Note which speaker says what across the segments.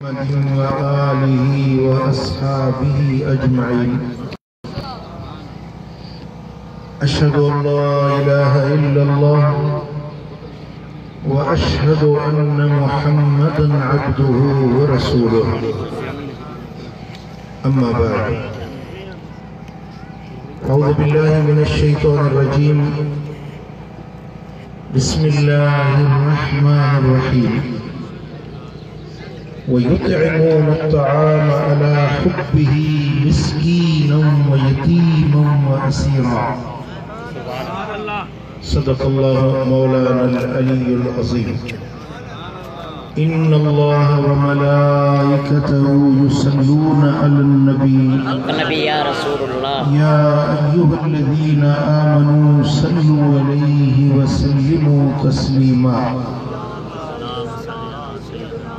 Speaker 1: وآله وأصحابه أجمعين. أشهد أن لا إله إلا الله وأشهد أن محمدا عبده ورسوله. أما بعد، أعوذ بالله من الشيطان الرجيم. بسم الله الرحمن الرحيم. ويطعمون الطعام على حبه مسكينا ويتيما وأسيرا. صدق الله مولانا العلي العظيم. إن الله وملائكته يصلون على النبي
Speaker 2: يا رسول الله
Speaker 1: يا أيها الذين آمنوا صلوا عليه وسلموا تسليما.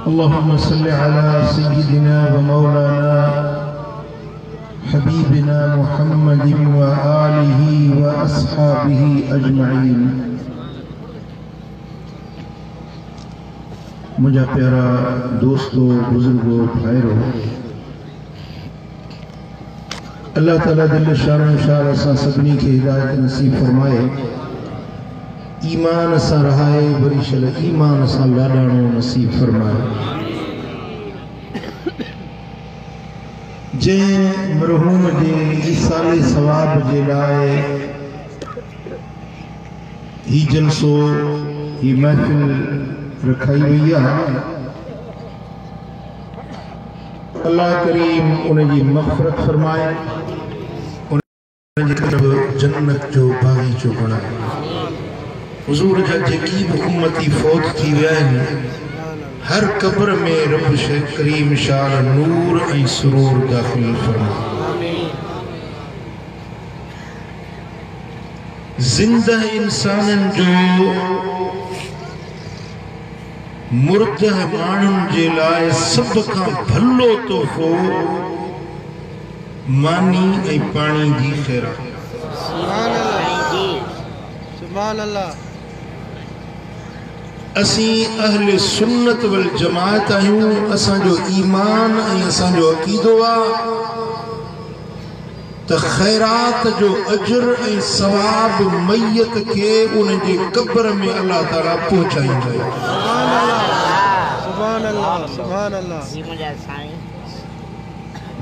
Speaker 1: اللهم صل على سيدنا ومولانا حبيبنا محمد وآله وأصحابه أجمعين. मुझा प्यारा दोस्तों, बुजुर्गों, भाइयों, अल्लाह ताला दिल शान शार असां सभिनी खे हिदायत नसीब फरमाए, ईमान सां रहाए, वरी शल ईमान सां लाॾाणो नसीब फरमाए। जंहिं मरहूम जे ईसाले सवाब जे लाइ ही जलसो, ही महफ़िल रखाई वई आहे, अल्लाह करीम उन जी मग़फ़िरत फरमाए, उन जी तरफ़ जन्नत जो बाग़ीचो बणाए। हुज़ूर जा जेकी बि उम्मती फ़ौत थी विया आहिनि, हर क़ब्र में रब करीम शाह नूर ऐं सुरूर दाख़िल फरमाए। ज़िंदा इंसाननि जो मुर्द माण्हुनि जे लाइ सभ खां भलो तोहफ़ो मानी ऐं पाणी जी ख़ैरात। असीं अहले सुन्नत वल जमात आहियूं। असांजो ईमान ऐं असांजो अक़ीदो आहे त ख़ैरात जो अजर ऐं सवाब मैयत खे उन जे क़ब्र में अल्लाह ताला पहुचाईंदो आहे।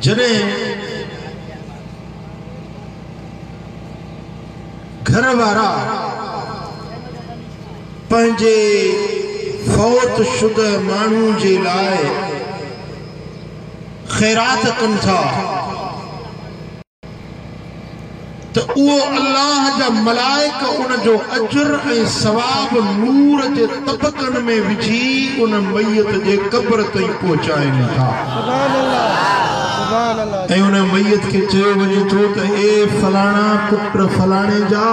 Speaker 1: जॾहिं घर वारा पंहिंजे फौत शुदा माण्हू जे लाइ ख़ैरात कनि था त उहो अल्लाह जा मलाइक उन जो अजर ऐं सवाब नूर जे तबकनि में विझी उन मैयत जे क़ब्र ताईं पहुचाइनि था। ऐं उन मैयत खे चयो वञे थो त ए फलाणा पुट फलाणे जा,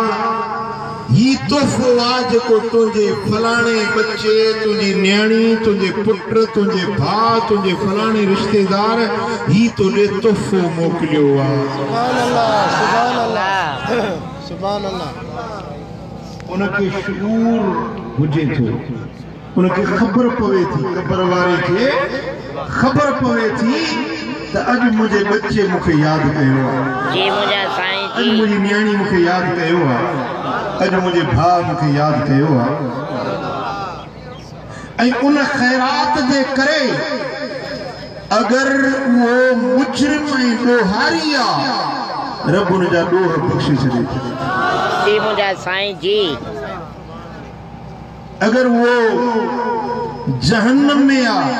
Speaker 1: ही तोहफ़ो आहे जेको तुंहिंजे फलाणे बच्चे, तुंहिंजी न्याणी, तुंहिंजे पुट, तुंहिंजे भाउ, तुंहिंजे फलाणे रिश्तेदार ही तोॾे तोहफ़ो मोकिलियो आहे। उनखे शऊर हुजे थो, उनखे ख़बर पवे थी, क़ब्र वारे खे ख़बर पवे थी त अॼु मुंहिंजे बच्चे मूंखे यादि कयो आहे, अॼु मुंहिंजी न्याणी मूंखे यादि कयो आहे, अॼु मुंहिंजे भाउ मूंखे यादि कयो आहे। ऐं उन ख़ैरात जे करे अगरि उहो मुजरिम ऐं ॾोहारी आहे, रब उन जा ॾोह बख़्शे छॾे थो। अगरि उहो जहन्नम में आहे,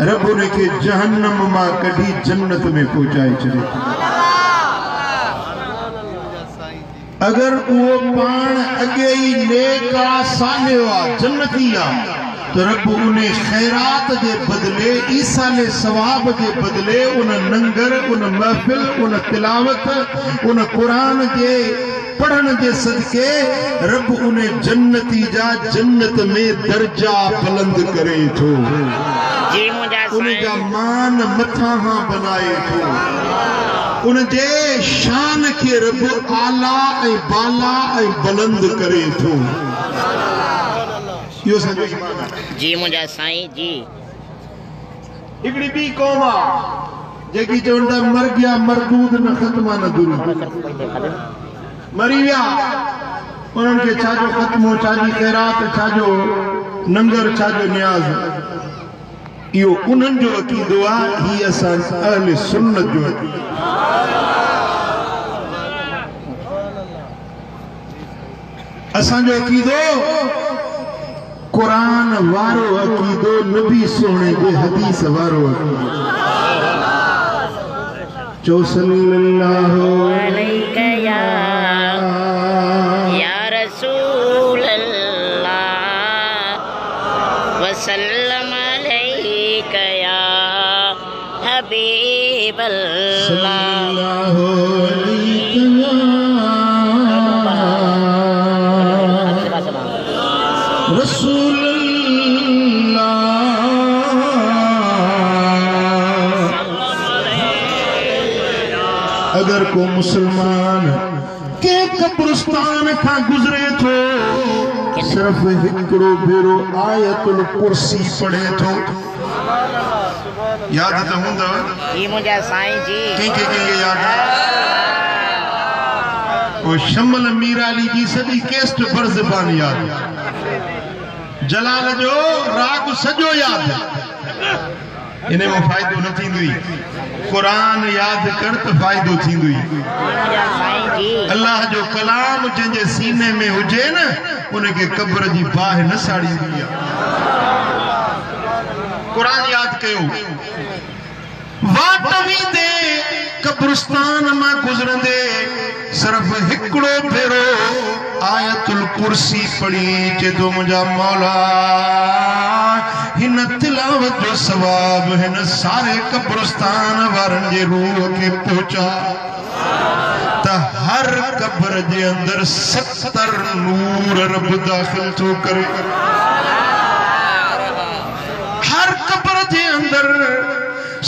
Speaker 1: रब उन खे जहन्नम मां कढी जन्नत में पहुचाए छॾे थो। अगर वो पान अगे ही नेक आ, सालियो आ, जन्नती आ, तो रब उन्हें खैरात जे बदले, ईसाले सवाब जे बदले उन नंगर, उन महफिल, उन तिलावत, उन कुरान जे पढ़न जे सदके रब उन्हें जन्नती जा जन्नत में दर्जा बुलंद करे थो, उन जा मान मथा बनाए थो, उन जे शान के रब आला ऐं बाला ऐं बुलंद करे थो।
Speaker 2: जी मुझा साईं जी।
Speaker 1: हिकिड़ी ॿी क़ौम आहे जेकी चवंदा मर गया मरदूद न ख़त्मा न दुरूद मरी विया उन्हनि खे छाजो ख़त्मो छाजी ख़ैरात छाजो नंगर छाजो न्याज़ इहो उन्हनि जो अक़ीदो आहे ही असां अहले सुन्नत जो अक़ीदो असांजो अक़ीदो क़ुरान वारो अक़ीदो नबी सोने जे हदीस वारो अक़ीदो चो सल्लल्लाहु
Speaker 2: अलैका या रसूल अल्लाह वसल्लम अलैका या हबीब अल्लाह
Speaker 1: रसूल अगर को मुसलमान के कब्रिस्तान का गुजरे तो सिर्फ हिकड़ो भेरो आयतुल कुर्सी पढ़े तो याद तो हुंदा
Speaker 2: ये मुझे साईं जी
Speaker 1: के याद वो शमल मीर अली जी सदी केस्ट पर ज़बान याद जलाल जो राग सजो याद इने में फायदो न थींदुई कुरान याद कर तो फायदो थींदुई अल्लाह जो कलाम जंहिंजे सीने में हुजे न उनके कब्र जी बाह न साड़ींदी आहे कुरान याद कयो वाटवी दे कब्रिस्तान मां गुजरंदे सिर्फ हिकड़ो भेरो आयतुल कुर्सी पढ़ी चेतो मुंहिंजा मौला हिन तिलावत जो सवाब हिन सारे कब्रिस्तान वारन जे रूह के पहुंचा त हर कब्र जे अंदर 70 नूर रब दाखिल थो करे हर कब्र जे अंदर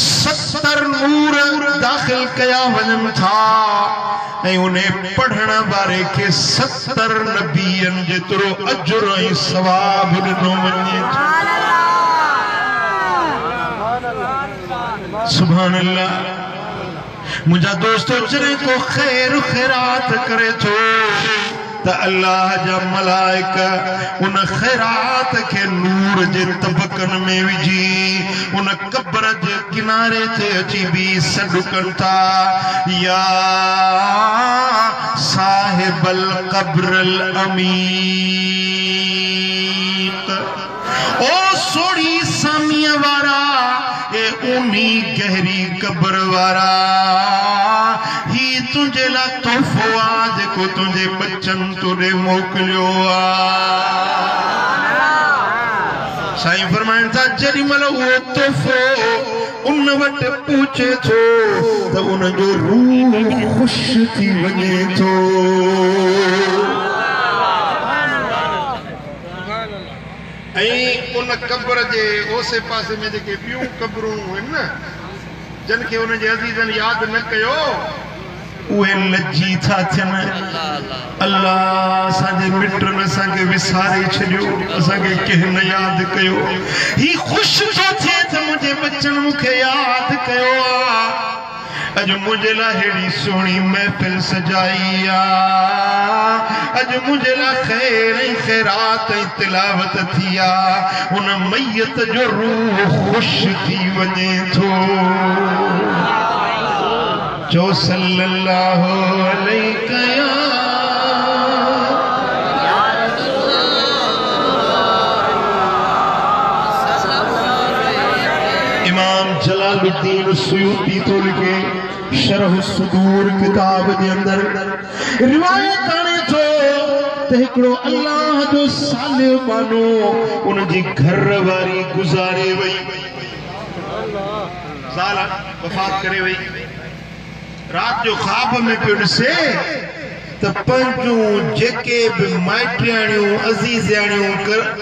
Speaker 1: 70 नूर दाखिल कया वञनि था ऐं उन्हें पढ़ण वारे के 70 नबियन जेतिरो अजर ऐं सवाब ॾिनो वञे सुभान अल्लाह मुझा दोस्तों जरे को खैर खैरात करे तो अल्लाह जा मलाइका उन खैरात के नूर जे तबकन में विझी उन कब्र जे किनारे ते अची भी सडुकन था या साहिबल कब्रल अमीक ओ सोड़ी सामिया वारा ए उनी गहरी कब्र वारा ही तुझे ला तोहफो आज को तुझे बच्चन तुरे मोकलियो साईं फरमाइन था जड़ी मल वो तोहफो उन वट पूछे थो तो उन जो रूह खुश थी वने थो उन कब्र जे ओसे पासे में जेके ॿियूं कब्रूं आहिनि न जन के उन जे अज़ीज़न याद न कयो उहे लज्जी था थियनि अल्लाह असांजे मिटनि असांखे विसारे छॾियो असांखे कंहिं न यादि कयो ही ख़ुशि थो थिए त मुंहिंजे बचनि मूंखे यादि कयो आहे अॼु मुंहिंजे लाइ हेड़ी सुहिणी महफ़िल सजाई आहे अॼु मुंहिंजे लाइ ख़ैर ऐं ख़ैरात ऐं तिलावत थी आहे उन मैयत जो रूह ख़ुशि थी वञे थो जो सल्लल्लाहु अलैका इमाम जलालुद्दीन सुयूती तो लिखे शरह सुदूर किताब जे अंदर रिवायत आने थो त हिकड़ो अल्लाह जो सालियो मानो उन जी घर वारी गुज़ारे वई साला वफ़ात करे वई रात जो ख्वाब में पियो ॾिसे त पंहिंजूं जेके बि माइटियाणियूं अज़ीज़ियाणियूं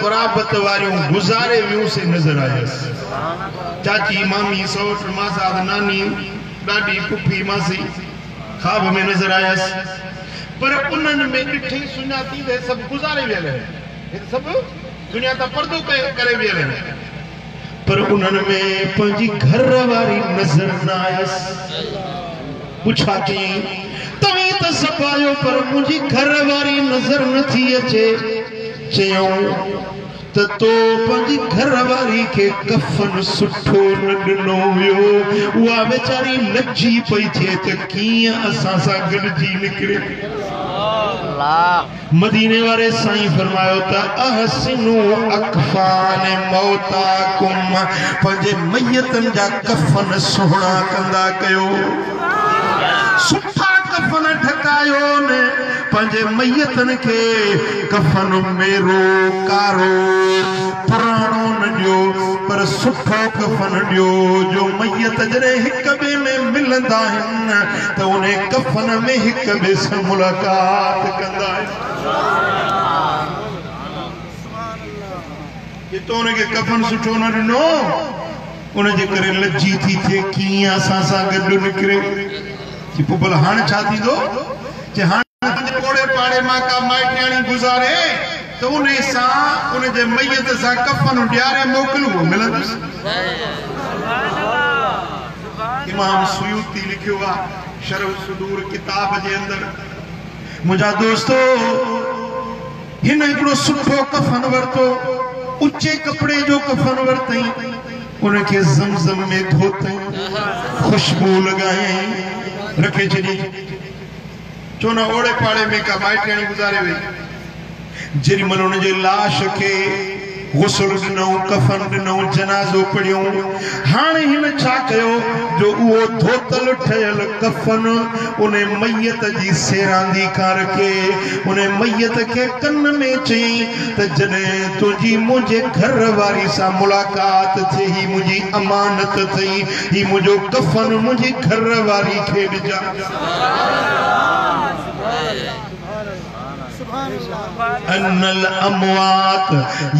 Speaker 1: क़राबत वारियूं गुज़ारे वियूं से नज़र आयसि चाची मामी सौट मासाद नानी ॾाॾी पुफी मासी ख्वाब में नज़र आयसि पर उन्हनि में ॾिठी सुञाती त सभु गुज़ारे वियल आहिनि सभु दुनिया तां पर्दो करे वियल आहिनि पर उन्हनि में पंहिंजी घर वारी नज़र न आयसि। पुछा कई तव्हीं त सभु आयो पर मुंहिंजी घर वारी नज़र नथी अचे। चयूं त तो पंहिंजी घर वारी खे कफन सुठो न ॾिनो हुयो, उहा वेचारी लज्जी पई थिए त कीअं असां सां गॾिजी निकिरे। मदीने वारे साईं फरमायो त अहसिनु अकफान मौताकुम, पंहिंजे मयतनि जा कफन सुहिणा कंदा कयो, सुठा कफन ठकायो न, पंहिंजे मयतनि खे कफन मेरो कारो पुराणो न ॾियो पर सुठो कफन ॾियो जो मयत जॾहिं हिक ॿिए में मिलंदा आहिनि त उन कफन में हिक ॿिए सां मुलाक़ात कंदा आहिनि। तो उनखे कफन सुठो न ॾिनो उनजे करे लज्जी थी थिए कीअं असां सां गॾु निकिरे। पोइ भला हाणे छा थींदो? हाणे पोड़े पाड़े मां का माइटियाणी गुज़ारे तो उन सां उनजे मयत सां कफन ॾियारे मोकिलियो मिलंदुसि। इमाम सुयूती लिखियो आहे शरह सुदूर किताब जे अंदरि, मुंहिंजा दोस्तो हिन हिकिड़ो सुठो कफन वरितो, उचे कपड़े जो कफन वरितई, उनखे ज़मज़म में धोतई, खुशबू लॻायई, रखे छॾी। छो न ओड़े पाड़े में का माइटियाणी गुज़ारे वई, जेॾी महिल उनजे लाश खे गुस्ल ॾिनऊं, कफन ॾिनऊं, जनाज़ो पढ़ियूं, हाणे हिन छा कयो जो उहो धोतल ठहियल कफन उन मयत जी सेरांदी खां रखे, उन मयत खे कन में चई त जॾहिं तुंहिंजी मुंहिंजे घर वारी सां मुलाक़ात थिए, ही मुंहिंजी अमानत अथई, ही मुंहिंजो कफन मुंहिंजी घर वारी खे ॾिजा। अन्नल अमवात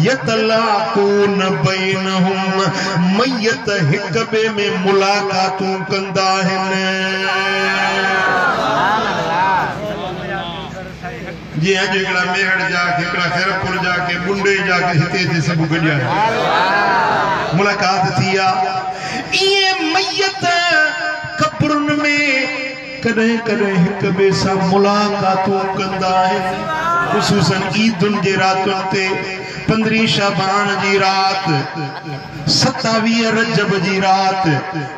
Speaker 1: यतलाकून बैनहुम, मयत हिक ॿिए में मुलाक़ातूं कंदा आहिनि। जी अॼु हिकिड़ा मेहड़ जा, हिकिड़ा खैरपुर जा, के बुंडे जा, के हिते सभु गॾिया मुलाक़ात थी आहे। इहे मयत कब्रुनि में कॾहिं कॾहिं हिक ॿिए सां मुलाक़ातूं कंदा आहिनि, ख़ुसूसन ईदुनि जे रातुनि ते, 15 शाबान जी रात, 27 रजब जी रात,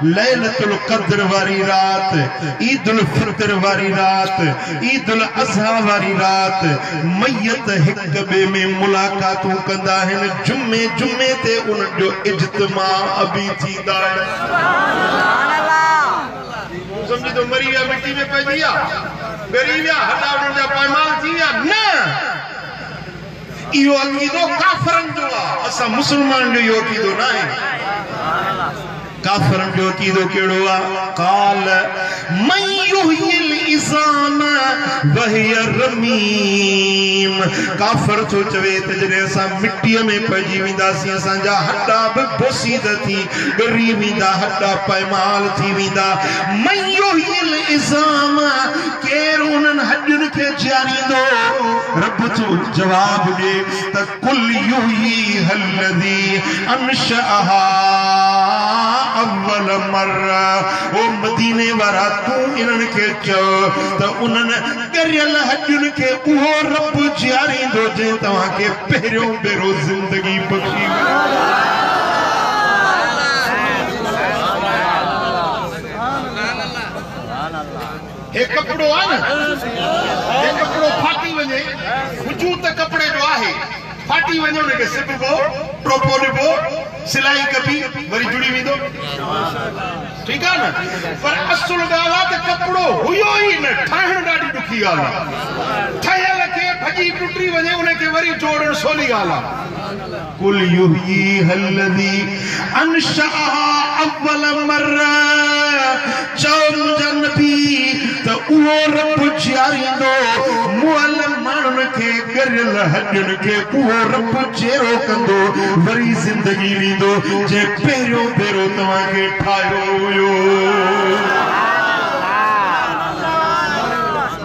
Speaker 1: लैलतुल क़द्र वारी रात, ईदुल फितर वारी रात, ईदुल अज़हा वारी रात, मयत हिक ॿिए में मुलाक़ातूं कंदा आहिनि। जुमे जुमे ते उन्हनि जो इज्तिमा बि थींदा आहिनि। समझी तो मरी विया, मिट्टी में पइजी विया, ॻरी विया, हॾा उन्हनि जा पायमाल थी विया न। इहो अक़ीदो काफ़रनि जो आहे, असां मुस्लमान जो इहो अक़ीदो न आहे। काफ़रनि जो अक़ीदो कहिड़ो आहे? क़ाल मन युहयिल इज़ाम वहिय रमीम। काफ़र थो चवे त जॾहिं असां मिट्टीअ में पइजी वेंदासीं असांजा हॾा बि बोसीद थी ॻरी वेंदा, हॾा पायमाल थी वेंदा। मन युहयिल इज़ाम, केरु उन्हनि हॾियुनि खे जीआरींदो? रब थो जवाब ॾे त कुल युहयी हल्लज़ी अंशअहा अव्वल मर्रा। ओ मदीने वारा तूं इन्हनि खे चओ त उन्हनि ॻरियल हॾियुनि खे उहो रब जीआरींदो जंहिं तव्हांखे पहिरियों भेरो ज़िंदगी बख़्शी। हे कपिड़ो आहे न, हे कपिड़ो फाटी वञे, वजूद त कपिड़े जो आहे, फाटी वञे उनखे सिबबो, टोपो ॾिबो, सिलाई कबी, वरी जुड़ी वेंदो, ठीकु आहे न। पर असुल ॻाल्हि आहे त कपिड़ो हुयो ई न, ठाहिण ॾाढी ॾुखी ॻाल्हि आहे। ठहियल खे भॼी टुटी वञे उनखे वरी जोड़ण सवली ॻाल्हि आहे। कुल युहयी हल्लज़ी अंशअहा अव्वल मर्रा, चओ मुंहिंजा नबी त उहो रब जीआरींदो मुअल माण्हुनि खे, ॻरियल हॾियुनि खे उहो रब चेरो कंदो, वरी ज़िंदगी ॾींदो जंहिं पहिरियों भेरो तव्हांखे ठाहियो हुयो।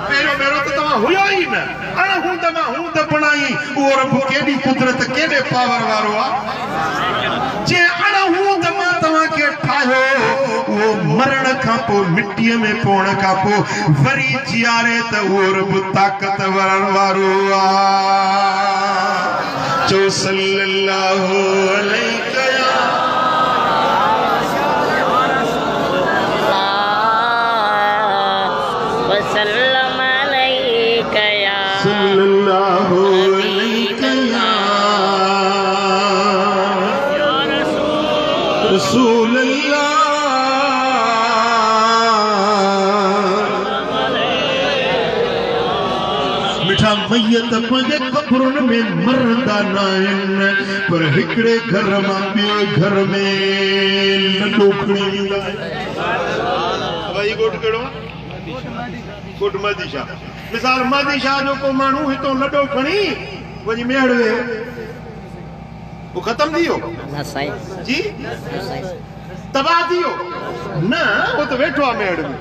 Speaker 1: पहिरियों भेरो त तव्हां हुयो ई न, अण हूंद मां हूंद बणाई वही वो रब केडी कुदरत केडे पावर वारो आ जे अण हूं दमा तवा के ठायो वो मरण का पो मिट्टी में पोण का पो वरी जियारे त वो रब ताकतवर वारो आ जो सल्लल्लाहु अलैहि रसूल अल्लाह मिठा मैयत पंहिंजे कब्रुनि में मरंदा न आहिनि पर हिकिड़े घर मां ॿिए घर में नंढो खणी वेंदा आहिनि। ॻोठ कहिड़ो? ॻोठ मादी शाह। मिसाल मादी शाह जो को माण्हू हितां लॾो खणी वञी मेड़ वे वो खत्म थियो
Speaker 2: ना साईं
Speaker 1: जी
Speaker 2: ना साईं
Speaker 1: तबाह थियो न वो तो वेठो आ मेड़ में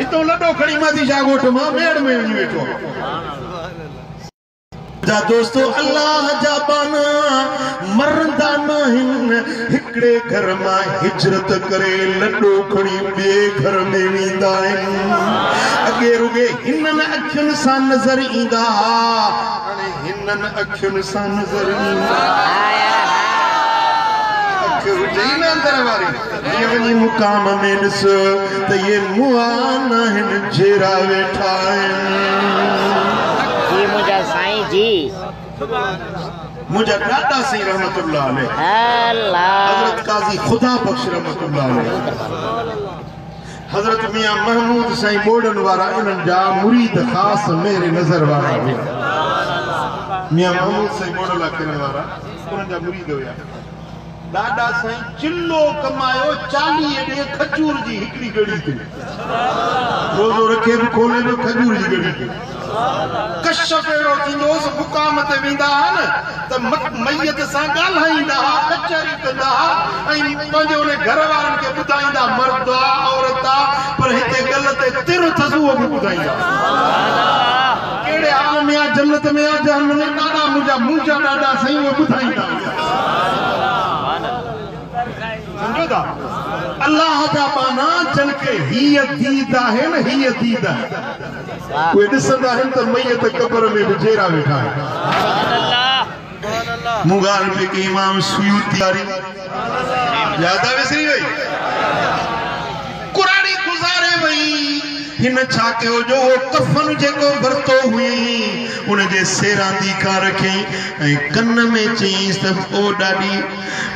Speaker 1: इतो लडो खणी मादी शाह ॻोठ मां मेड़ में वञी वेठो जा दोस्तों अल्लाह जा बाना मरंदा न आहिनि हिकिड़े घर मां हिजरत करे लडो खणी ॿिए घर में वेंदा आहिनि। अॻे रुगे हिननि अखियुनि सां नज़र ईंदा हाणे हिननि अखियुनि सां नज़र ईंदा अख हुजे न अंदर वारी ये वञी मुकाम में ॾिस त ये मुआन आहिनि जहिड़ा वेठा आहिनि।
Speaker 2: जी मुंहिंजा साईं जी
Speaker 1: मुझे दादा सी रहमतुल्लाह अलैह हजरत काजी खुदा बख्श रहमतुल्लाह अलैह हजरत मियां महमूद साईं बोडन वारा इन्हनि जा मुरीद खास मेरे नजर वारा हुआ। मियां महमूद साईं बोडला किरण वारा उन्हनि जा मुरीद हुआ। दादा साईं चिल्लो कमायो 40 ॾे खजूर जी हिकड़ी गड़ी ते रोज़ो रखे भी खोले भी खजूर जी गड़ी ते कश्यप एड़ो थींदोस मुकाम ते वेंदा आहिनि त मैयत सां ॻाल्हाईंदा कचहरी कंदा ऐं पंहिंजे उन घर वारनि खे ॿुधाईंदा मर्द आ औरत आ पर हिते गल ते तिर अथसि उहो बि ॿुधाईंदा कहिड़े हाल में आ जन्नत में आ जहन्नम में ॾाढा मुंहिंजा ॾाढा साईं उहे ॿुधाईंदा समझो था अल्लाह जा बाना जन के हीअ दीद आहे न हीअ दीद उहे ॾिसंदा आहिनि त मैयत क़ब्र में बि जहिड़ा वेठा आहिनि। मुगाल में के इमाम सुयूती वारी याद विसरी वई कुरानी गुज़ारे वई हिन छा कयो जो वो कफन जेको वरतो हुई उन जे सेरांदी का रखी ऐं कन में चईंसि त ओ ॾाॾी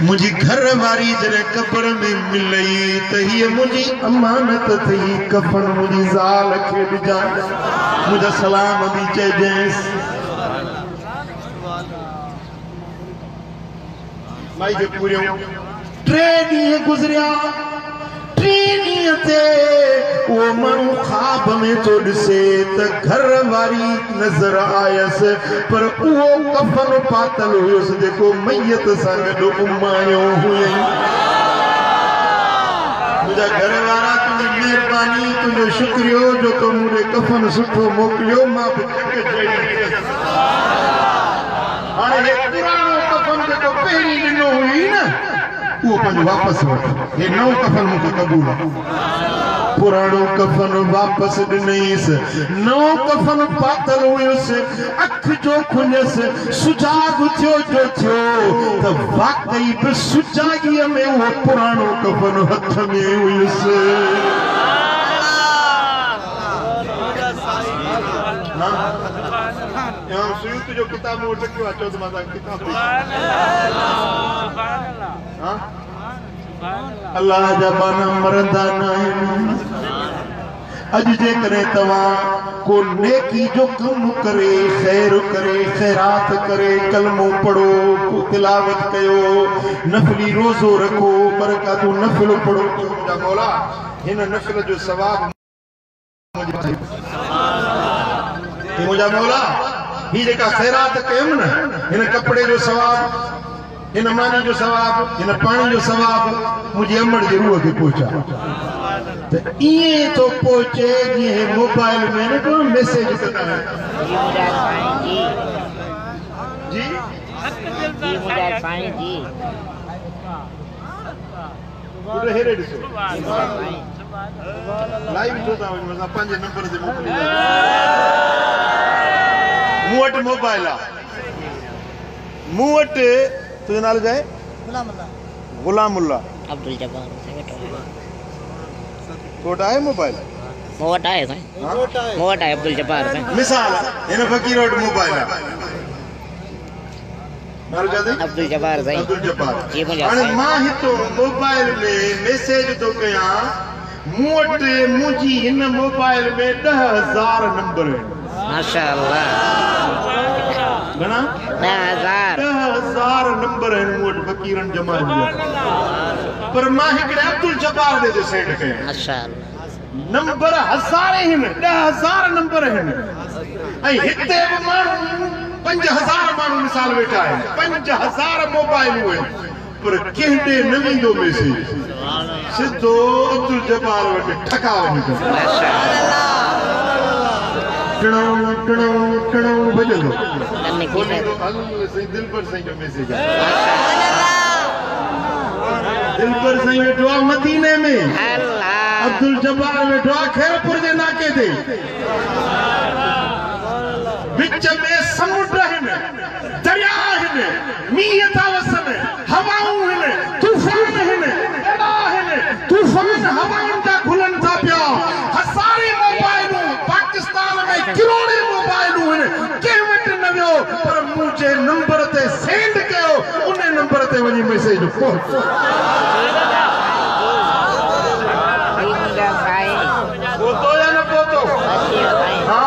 Speaker 1: मुंहिंजी घर वारी जॾहिं क़ब्र में मिलई त हीअ मुंहिंजी अमानत थी कफन मुंहिंजी ज़ाल खे ॾिजां मुंहिंजा सलाम बि चइजांइसि। माई खे पूरियूं 3 ॾींहं गुज़रिया 3 ॾींहं ते वो माण्हू ख्वाब में तो ॾिसे त घर वारी नज़र आयसि पर उहो कफन पातल हुयुसि जेको मैयत सां गॾु उमायो हुयईं। मुंहिंजा घर वारा तुंहिंजी महिरबानी तुंहिंजो शुक्रियो जो तो मूंखे कफन सुठो मोकिलियो मां बि हाणे हे पुराणो कफन जेको पहिरीं ॾिनो हुई न वो पंहिंजो वापसि वठ हे नओं कफन मूंखे क़बूल आहे। पुराणो कफन वापसि ॾिनईसि नओं कफन पातल हुयुसि अख जो खुलियसि सुजाग थियो जो थियो त वाकई बि सुजागीअ में उहो पुराणो कफन हथ में हुयुसि। इमाम सुयूती जो किताब में वटि रखियो आहे चओ त मां तव्हांखे किताब अल्लाह जा बाना मरंदा न आहिनि। अॼु जेकॾहिं तव्हां को नेकी जो कमु करे ख़ैर करे ख़ैरात करे कलमो पढ़ो को तिलावत कयो नफ़ली रोज़ो रखो बरकातू नफ़िल पढ़ो मुंहिंजा मौला हिन नफ़िल जो सवाब मुंहिंजा मौला ही जेका ख़ैरात कयमि न हिन कपिड़े जो सवाब हिन मानी जो सवाब हिन पानी जो सवाब मुझे अमर जी रूह खे पहुचा तो ये तो पहुंचे ये मोबाइल में न कोई मैसेज करता है
Speaker 2: जी मुझे साईं जी
Speaker 1: जी
Speaker 2: जी मुझे साईं जी
Speaker 1: पूरे हेरे ॾिसो
Speaker 2: साईं
Speaker 1: लाइव जो था वञ मसा 5 नंबर ते मोकिली मूं वटि मोबाइल आहे मूं वटि तुंहिंजो नालो छा आहे गुलाम अल्लाह
Speaker 2: अब्दुल जब्बार साईं वेठो
Speaker 1: तो वटि आहे मोबाइल
Speaker 2: मूं वटि आहे साईं मूं वटि आहे अब्दुल जब्बार साईं
Speaker 1: मिसाल हिन फ़कीर वटि मोबाइल आहे नालो छा अथई
Speaker 2: अब्दुल जब्बार साईं
Speaker 1: अब्दुल जब्बार
Speaker 2: जी मुझे
Speaker 1: हाणे
Speaker 2: साईं
Speaker 1: मां हितो मोबाइल में मैसेज थो कयां मूं वटि मुंहिंजी हिन मोबाइल में 10,000 नंबर आहिनि
Speaker 2: माशाअल्लाह
Speaker 1: घणा
Speaker 2: 10,000
Speaker 1: 10,000 नंबर आहिनि मूं वटि फ़कीरनि जमा पर मां हिकिड़े अब्दुल जब्बार ॾे जो सेंड कयां
Speaker 2: माशाअल्लाह
Speaker 1: नंबर 1000 आहिनि 10,000 नंबर आहिनि ऐं हिते बि माण्हू 5,000 माण्हू मिसाल वेठा आहिनि 5,000 मोबाइलूं आहिनि पर कंहिं ॾे न वेंदो मैसेज सिधो अब्दुल जब्बार वटि ठका वञी टणो बजंदो दिलबर साईं जो मैसेज आहे दिलबर साईं वेठो आहे मदीने में अब्दुल जब्बार वेठो आहे खैरपुर जे नाके ते विच में समुंड आहिनि दरिया आहिनि मींहं था वसनि हवाऊं आहिनि तूफ़ान आहिनि एॾा आहिनि तूफ़ान हवाउनि जा खुलनि था पिया हज़ारे मोबाइलूं पाकिस्तान में किरोड़े मोबाइलूं आहिनि कंहिं वटि न वियो पर मुंहिंजे नंबर ते सेंड कयो उन नंबर ते वञी मैसेज पहुतो पहुतो या न पहुतो हा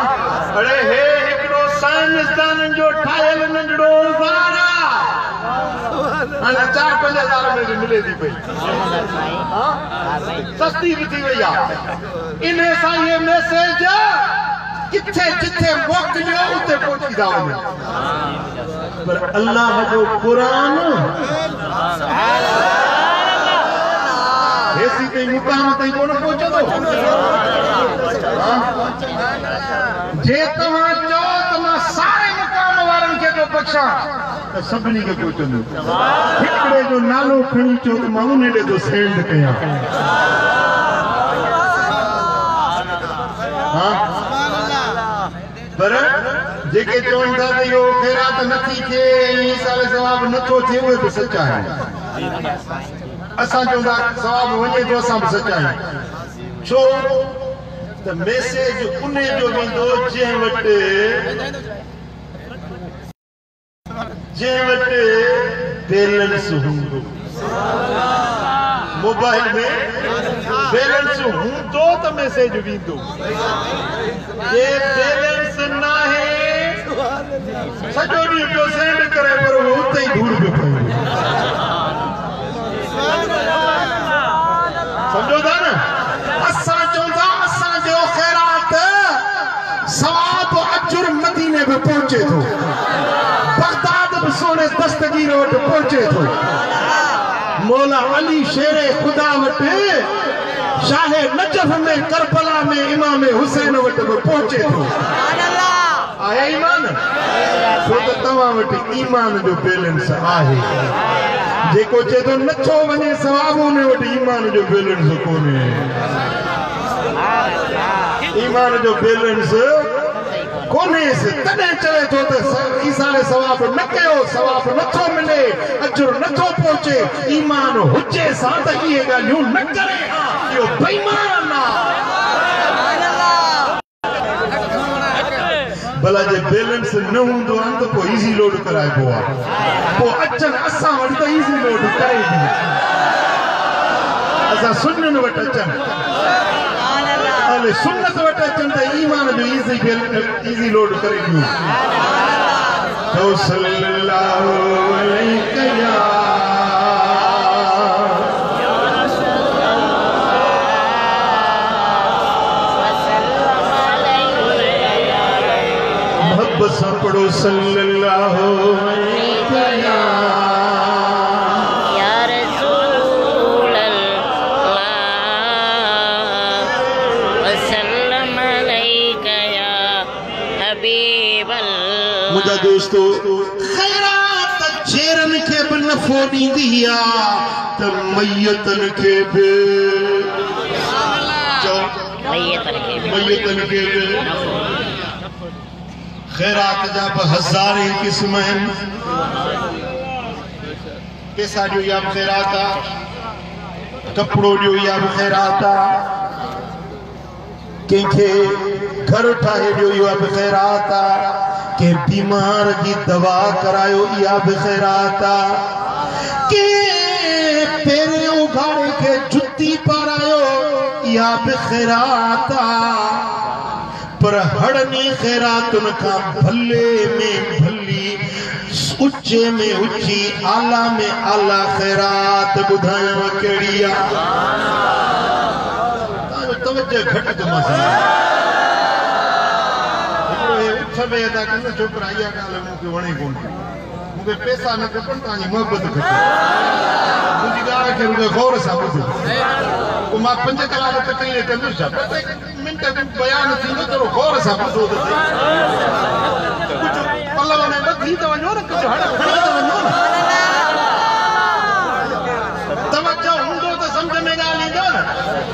Speaker 1: अरे हे हिकिड़ो साइंसदान जो ठाहियल नंढड़ो ज़ार हाणे 4-5 हज़ार में मिले थी पई सस्ती बि थी वई आहे इन सां इहे मैसेज किथे जिथे मोकिलियो उते पहुची था वञनि पर अल्लाह जो क़ुर हेसी ताईं मुक़ाम ताईं कोन पहुचंदो जे तव्हां चओ त मां सारे मुक़ाम वारनि खे थो बख़्शां त सभिनी खे पहुचंदो हिकिड़े जो नालो खणी चओ त मां उन ॾे थो सेंड कयां पर जेके चवनि था त इहो ख़ैरात नथी थिए ई साल सवाब नथो थिए उहे बि सच आहिनि असां चवंदा सवाब वञे थो असां बि सच आहियूं छो त मैसेज उन जो वेंदो जंहिं वटि बैलेंस हूंदो मोबाइल में बैलेंस हूंदो त मैसेज वेंदो जे बैलेंस न आहे सॼो ॾींहुं पियो सेंड करे पर उहो उते ई धूड़ पियो पए समझो था न असां चवंदा असांजो ख़ैरात सवाब अजुर मदीने में पहुचे थो बगदाद भी सोने दस्तगीर वटि पहुचे थो मौला अली शेर खुदा वटि शाहे नजफ में करबला में इमाम हुसैन वटि भी पहुचे थो आहे ईमान छो त तव्हां वटि ईमान जो बैलेंस आहे जेको चए थो नथो वञे सवाब उन वटि ईमान जो बैलेंस कोन्हे ईमान जो बैलेंस कोन्हे तॾहिं चवे थो त ईसाले सवाब न कयो सवाब नथो मिले अजुर नथो पहुचे ईमान हुजे सां त इहे ॻाल्हियूं न करे इहो बेईमान आहे भला जे बैलेंस न हूंदो आहे त पोइ इज़ी लोड कराइबो आहे पोइ अचनि असां वटि त इज़ी लोड करे ॾियूं असां सुन्ननि वटि अचनि सुन्नत वटि अचनि त ईमान जो इज़ी लोड करे ॾियूं सल्लल्लाहु अलैहि सां पढ़ो सल्लल्लाहु अलैहि
Speaker 2: या रसूल अल्लाह
Speaker 1: दोस्तों खैरात चेरन के नफो दी तो मैयतन के बे मैयतन के बे खैरात जब हजारे किस्म हैं पैसा जो या खैराता कपड़ो जो या खैराता के घर ठाहे जो या खैराता के बीमार की दवा करायो या खैराता के पेरे उगाड़े के जुत्ती पारायो या खैराता पर हड़नी खैरात उनका भले में भली उच्चे में उच्ची आला में आला खैरात बुधाया केड़िया तवज्जो घट तो मसला उठ में अदा करना छोकरा या काल मुके वणे कोन मुके पैसा न खपन तानी मोहब्बत खपे मुजी गाल के मुके गौर सा बुध को मां 5 कलाक तक ले कंदु छा मिनट बयान थींदो तो गौर सा बुधो तो कुछ पल्लव में बधी तो वणो न कुछ हड़ खड़ी तो वणो तवज्जो हुंदो तो समझ में गाल ईंदो न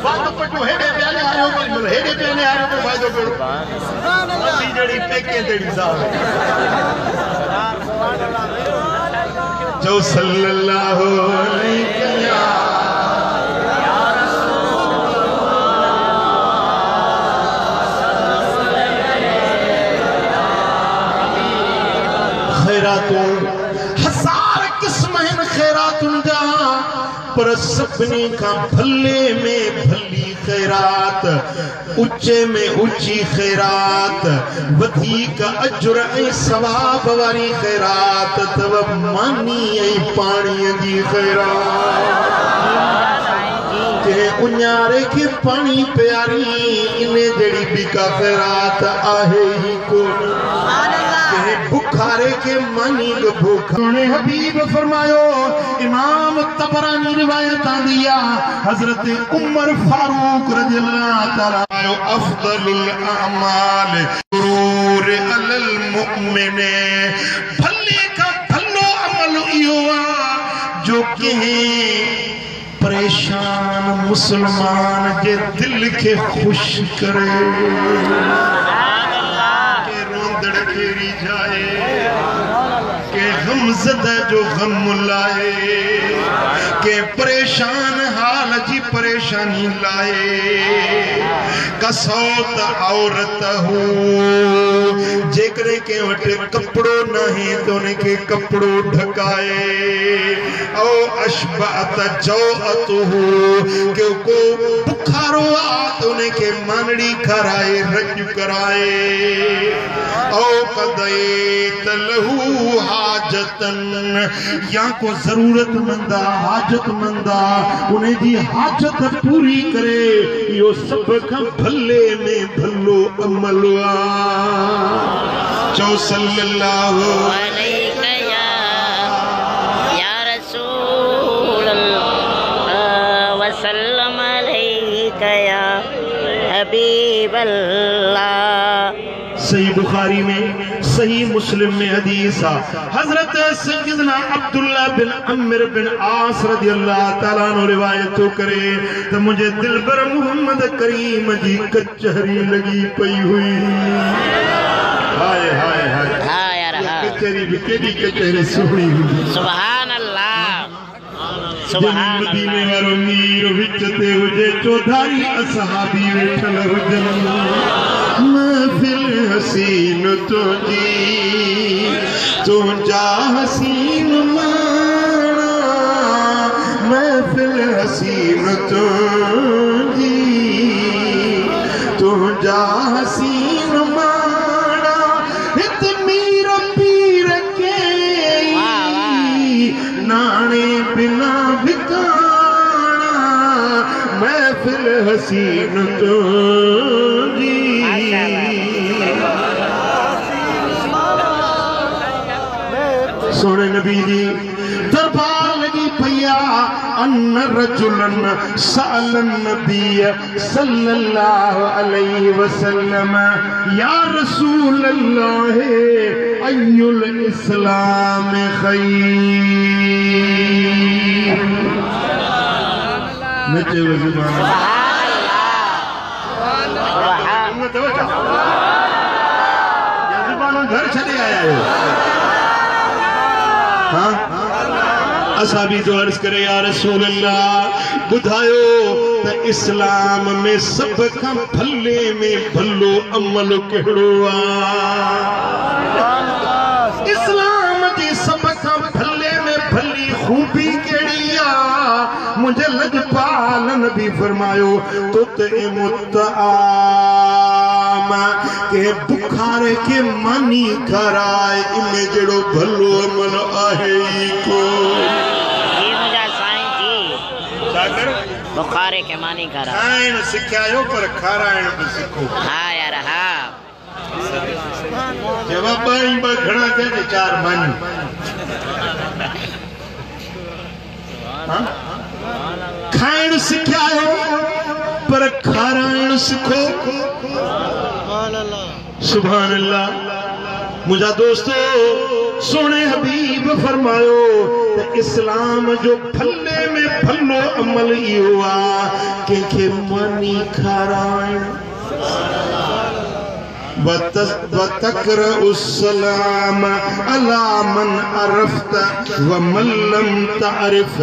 Speaker 1: बात पटो हेडे प्याने आयो पर हेडे प्याने आयो तो फायदो पेड़ो असी जड़ी पेके जड़ी साहब जो सल्लल्लाहु अलैहि खैरातों हजार किस्म हैं खैरातुन जा पर सपने का भले में भली खैरात उच्चे में उच्ची खैरात वधी का अजर ऐ सवाब वारी खैरात तब मानी ऐ पानी जी खैरात के उन्यारे के पानी प्यारी इन्हें जड़ी बिका खैरात आहे ही को बुखारे के मानी को भूखने हबीब फरमायो इमाम तबरानी रिवायत दिया हजरत उमर फारूक रज़ियल्लाहु ताला अफदलुल अमाल सुरूर अलल मुमिन भले का भलो अमल इहो जो कहीं परेशान मुसलमान के दिल के खुश करे फेरी जाए के गमज़दा जो गम लाए के परेशान हाल जी परेशानी लाए कसौत औरत हो जेकरे के वटे कपड़ो नहीं तो उनके कपड़ो ढकाए ओ अशबअत जौअत हो के को बुखारो आत उनके मानड़ी कराए रज कराए ओ कदैत लहू हाजतन या को जरूरतमंदा हाजतमंदा उन्हें जी हाजत पूरी करे यो सब का भले में भलो अमलवा चौ सल्लल्लाहु अलैहि या रसूल अल्लाह वसल्लम अलैका या हबीब अल्लाह। सही बुखारी में सही मुस्लिम में हदीस हजरत सैयदना अब्दुल्ला बिन अम्र बिन आस रज़ियल्लाहु ताला अन्हु रिवायत करे तो मुझे दिलबर मोहम्मद करीम जी कचहरी लगी पई हुई हाय हाय हाय हाय यार कचहरी भी केडी कचहरी सुनी सुभान अल्लाह सुभान मदीने वारो मीर विचते हुजे चौधारी असहाबी वेठल हुजन महफिल हसीन तुझी तुझा हसीन माना महफिल हसीन तुझी तुझा हसीन माना हित मीर पीर के नाने बिना भिकाना महफिल हसीन तुझी सोने नबी जी दरबार लगी भैया अन्न रजुलन सअलन नबी सल्लल्लाहु अलैहि वसल्लम या रसूल अल्लाह अय्युल इस्लाम खैर नचे सुभान अल्लाह घर चले आया है। हाँ असा भी तो अर्ज करे या रसूल अल्लाह बुधायो त इस्लाम में सब का भले में भलो अमल केड़ो आ। इस्लाम जी सब का भले में भली खूबी केड़ी आ। मुझे लजपाल नबी फरमायो तो के बुखारे के मानी कराए इन्हें जड़ो भलो अमल आहे को
Speaker 2: बुखारे के मानी करा
Speaker 1: खाइण सिखायो पर खाराइण भी सिखो।
Speaker 2: हाँ यार हाँ
Speaker 1: जवाब घड़ा थे चार मानी खाइण सिखायो पर खाराइण सिखो। सुभान अल्लाह। मुझा दोस्तों सोने हबीब फरमायो इस्लाम जो फले में फलो अमल हुआ के मानी खाराइण वतकर उस्सलाम अला मन अरफ्त व मन लम तारिफ।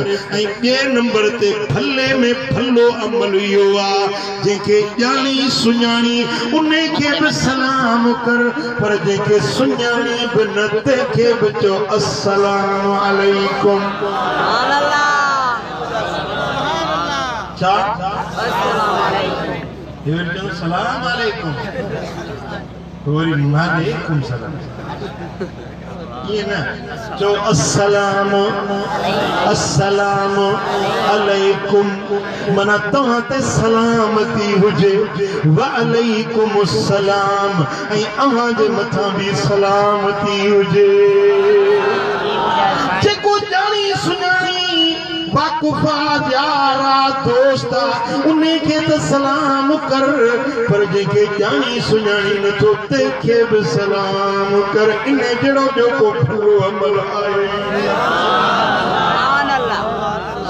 Speaker 1: ये नंबर ते फले में फलो अमल हुआ जेके जानी सुञाणी उन्हें के भी सलाम कर पर जेके सुञाणी भी न ते भी चो अस्सलाम अलैकुम। चा सलाम अलैकुम वालेकुम सलाम ये ना जो अस्सलाम अलैकुम मना तव्हां ते सलामती हुजे वालेकुम अस्सलाम ऐं अहां जे मथां भी सलामती हुजे। जेको जानी सुञाणी वाकुफा यारा दोस्ता उन्हें के तो सलाम कर पर जेके जानी सुञाणी न तो तेखे भी सलाम कर इन्हें जड़ो जो को भलो अमल आए।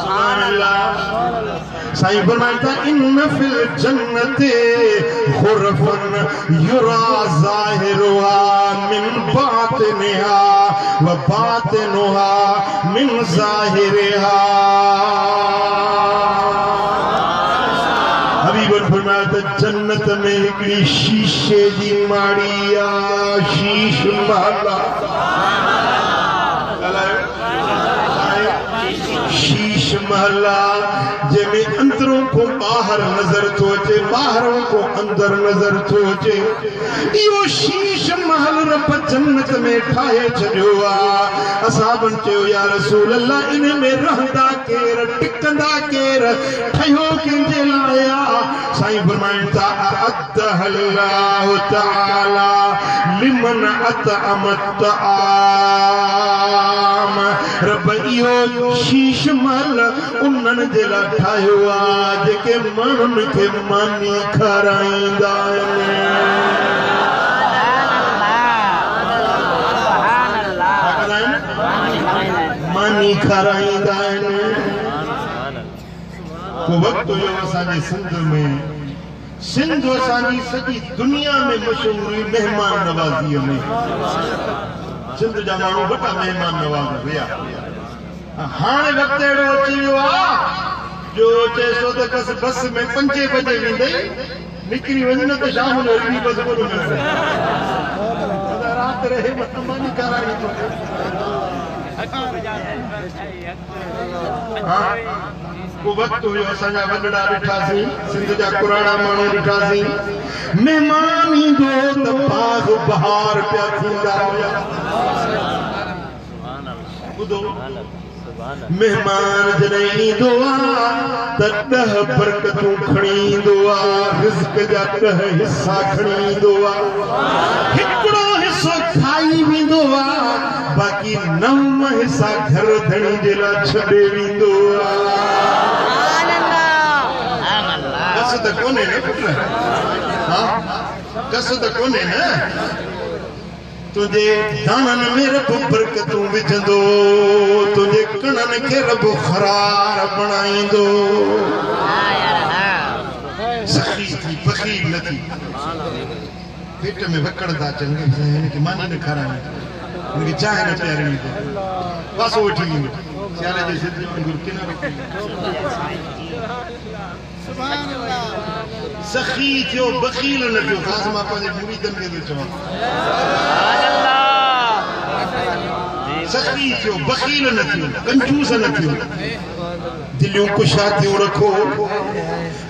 Speaker 1: सुभान अल्लाह। साईं फरमाता इन फिल जन्नते खुरफन युरा ज़ाहिरुहा मिन बातिनिहा व बातिनुहा मिन ज़ाहिरिहा। हबीबन फरमाता जन्नत में हिकड़ी शीशे जी माड़ी आ शीश महला शीश महला जैमें अंदरों को बाहर नजर तो अचे बाहरों को अंदर नजर तो अचे। यो शीश महल रब जन्नत में ठाए छड़ियो आ। असाबन चयो या रसूल अल्लाह इन में रहंदा केर टिकंदा केर ठयो किंजे लाया। साईं फरमाइन ता अद्दहल्लाहु तआला लिमन अतअमत आम। रब इहो शीश महल उन्हनि जे लाइ ठाहियो आहे जेके माण्हुनि खे मानी खाराईंदा आहिनि। मानी खाराईंदा आहिनि। को वक़्तु हुयो असांजे सिंध असांजी सॼी दुनिया में मशहूर हुई महिमान नवाज़ीअ में। सिंध जा माण्हू वॾा महिमान नवाज़ हुया। हाणे वक़्तु अहिड़ो अची वियो आहे जो चए सो त बस में 5 बजे वेंदई निकिरी वञ न त शाम जो अॻली बस कोन मिलंदी। राति रहे मानी कराई थो। को वक़्तु हुयो असांजा वॾड़ा ॾिठासीं सिंध जा पुराणा माण्हू ॾिठासीं महिमान ईंदो त बाग बहार पिया थींदा हुया। ॿुधो मेहमान जॾहिं ईंदो आहे त 10 बरकतूं खणी ईंदो आहे। रिज़्क़ जा 10 हिसा खणी ईंदो आहे। हिकिड़ो हिसो खाई वेंदो आहे बाक़ी 9 हिसा घर धणी जे लाइ छॾे वेंदो आहे। कस त कोन्हे न पुट। हाँ कस त कोन्हे न। तुझे दानन में रब बरकतूं विझंदो तुझे कणन के रब खरार बनाईंदो सखी थी बखील न थी पेट में वकड़ दा चंगे इनके मानी न खाराई इनके चाहे न प्यारणी बस वो ठीक है सियारे जे सिद्ध गुर किनारे सुभान अल्लाह सखी थियो बखील न थियो खास मां पंहिंजे मुरीदन खे थो चवां सुभान अल्लाह सखी थियो बखील न थियो कंजूस न थियो दिलियों कुशा थियो रखो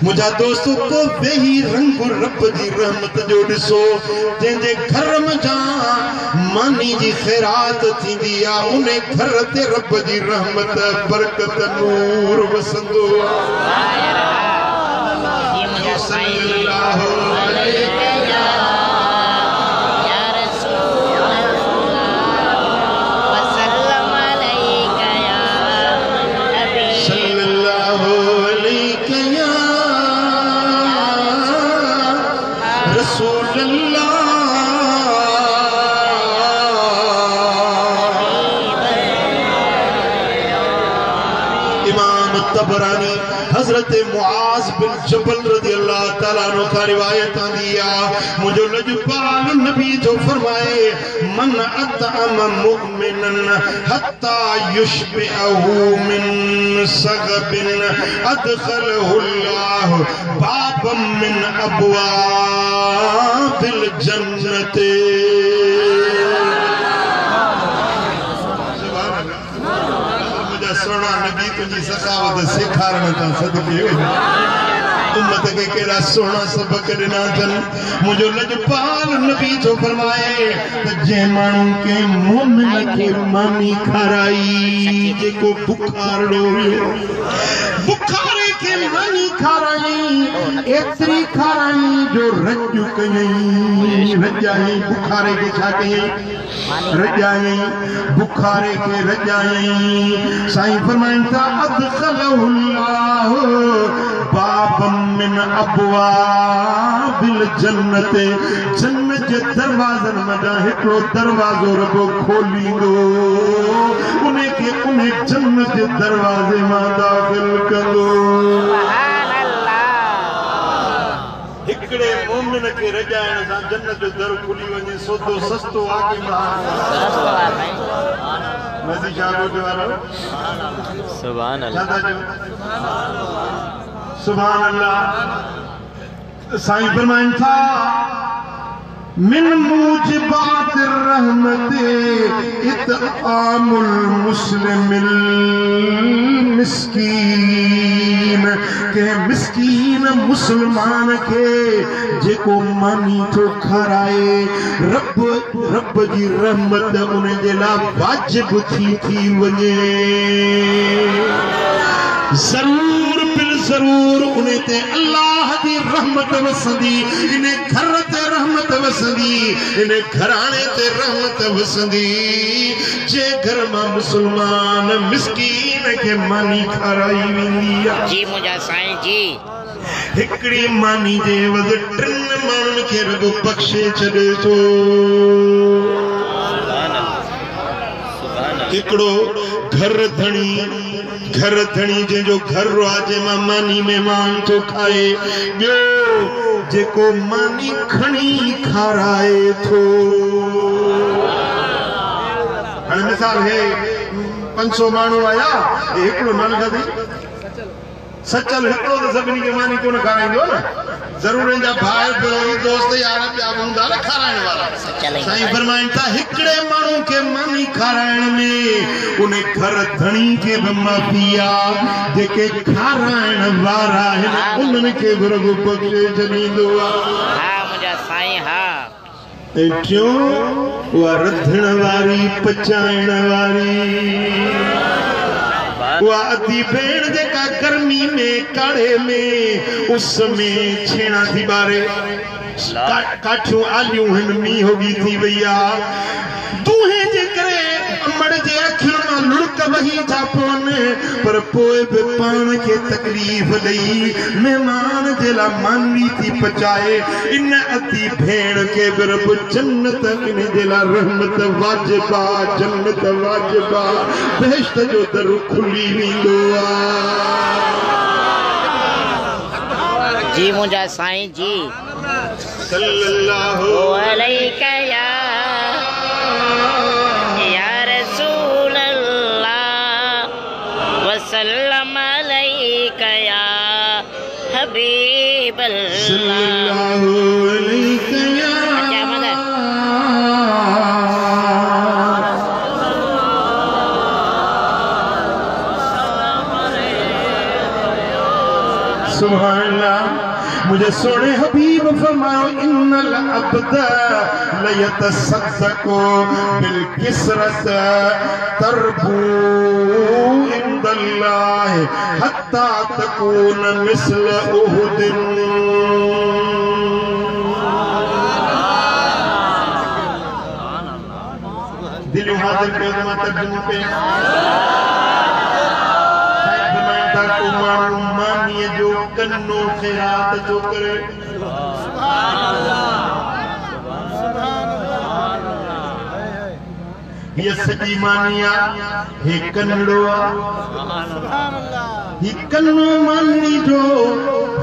Speaker 1: मुझा दोस्तों को वेही रंग रब जी रहमत जो ॾिसो जंहिंजे घर मजा मानी जी खैरात थींदी आ उन्हें घर ते रब जी रहमत बरकत नूर वसंदो सल्लल्लाहु अलैहि तबरानी हजरत मुआज बिन जबल रज़ी अल्लाह ताला अन्हु का रिवायत आंदिया मुझो लजपाल नबी जो फरमाए मन अतअम मुमिनन हत्ता युशबिहु मिन सगबिन अदखलहु अल्लाह बाबम मिन अबवाबिल जन्नते सोना नबी तुझी सखावत सिखारण ता सदके उम्मत के केड़ा सोना सबक दिना जन मुझो लजपाल नबी जो फरमाए जे मानू के मोमिन के मानी खाराई जेको बुखारड़ो बुखारे के मानी खाराई एतरी खाराई जो रज्जु कयई रजाई बुखारे के छा कयई रजाई बुखारे के रजाई साईं फरमाइन था अदखलहु अल्लाह बाबम मिन अबवाबिल जन्नत जन्नत जे दरवाजन मजा हिकड़ो दरवाजो रबो खोलींदो उन्हें के उन्हें जन्नत जे दरवाजे मां दाखिल कंदो सुभान अल्लाह हिकड़े मोमिन के रजाइण सां जन्नत जो दर खुली वञे सौदो सस्तो आके महान सस्तो आ भाई मजी जागो जो वारो सुभान अल्लाह सुभान अल्लाह साईं फरमाइन था मिन मूजिबात रहमत इतआमुल मुस्लिमिल मिस्कीन के मिस्कीन मुसलमान के जेको मानी तो खाराए रब जी रहमत उन्हें जे ला वाजिब थी वञे जरूर बिल जरूर उन्हें ते अल्लाह दी रहमत वसंदी इन्हें घर ते रहमत वसंदी इन्हें घराने ते रहमत वसंदी जे घर मां मुसलमान मिस्कीन के मानी खाराई वेंदी जी मुझा साईं जी हिकड़ी मानी जे वज टिन माण्हुनि खे रब बख्शे छॾे थो हिकड़ो घर धणी जो घर राजे मां मानी मेहमान तो खाए बियो जेको मानी खणी खाराए थो हाणे मिसाल है 500 माण्हू आया हिकड़ो नल गदी सचल हिकड़ो तो सभिनी खे मानी कोन खाराईंदो न जरूर इनजा भाई भेणो दोस्त यार ॿिया हूंदा न खाराइण वारा साईं फरमाइनि था हिकड़े माण्हू खे मानी खाराइण में उन घर धणी खे बि माफ़ी आहे जेके खाराइण वारा आहिनि उन्हनि खे बि रुॻो बख़्शे छॾींदो आहे हा मुंहिंजा साईं हा ऐं टियों उहा रधण वारी पचाइण वारी वो अधी भेड़ जेका गर्मी में काढ़े में उस में छेड़ा थी बारे काठियों आलियूं हिन मींह होगी थी भैया दूहे जे करे अमड़ जे अखियुनि मां लुड़क वही जापोने पर पोए बे पान के तकलीफ लई मेहमान जेला मानी थी पचाए इन अति भेण के बिरब जन्नत इन जेला रहमत वाजिबा जन्नत वाजिबा बेहश्त जो दर खुली वींदो आ
Speaker 2: जी मुझा साईं जी
Speaker 1: सल्लल्लाहु
Speaker 2: अलैका या रसूल अल्लाह वसल्लम अलैका या हबीब अल्लाह
Speaker 1: सल्लल्लाहु अलैका या सुभान अल्लाह। मुझे सोने हबीब फरमाओ इन्नल अब्द लयतसद्दक़ु बिल किसरत तरबू इंदल्लाह हत्ता तकून मिस्ल उहुदिन। दिल हाजिर पे तर्जुमा पे मानिए जो कन्नो खैरात जो करे ये सची मानिया हे कन्नड़ो ये कन्नो मानी जो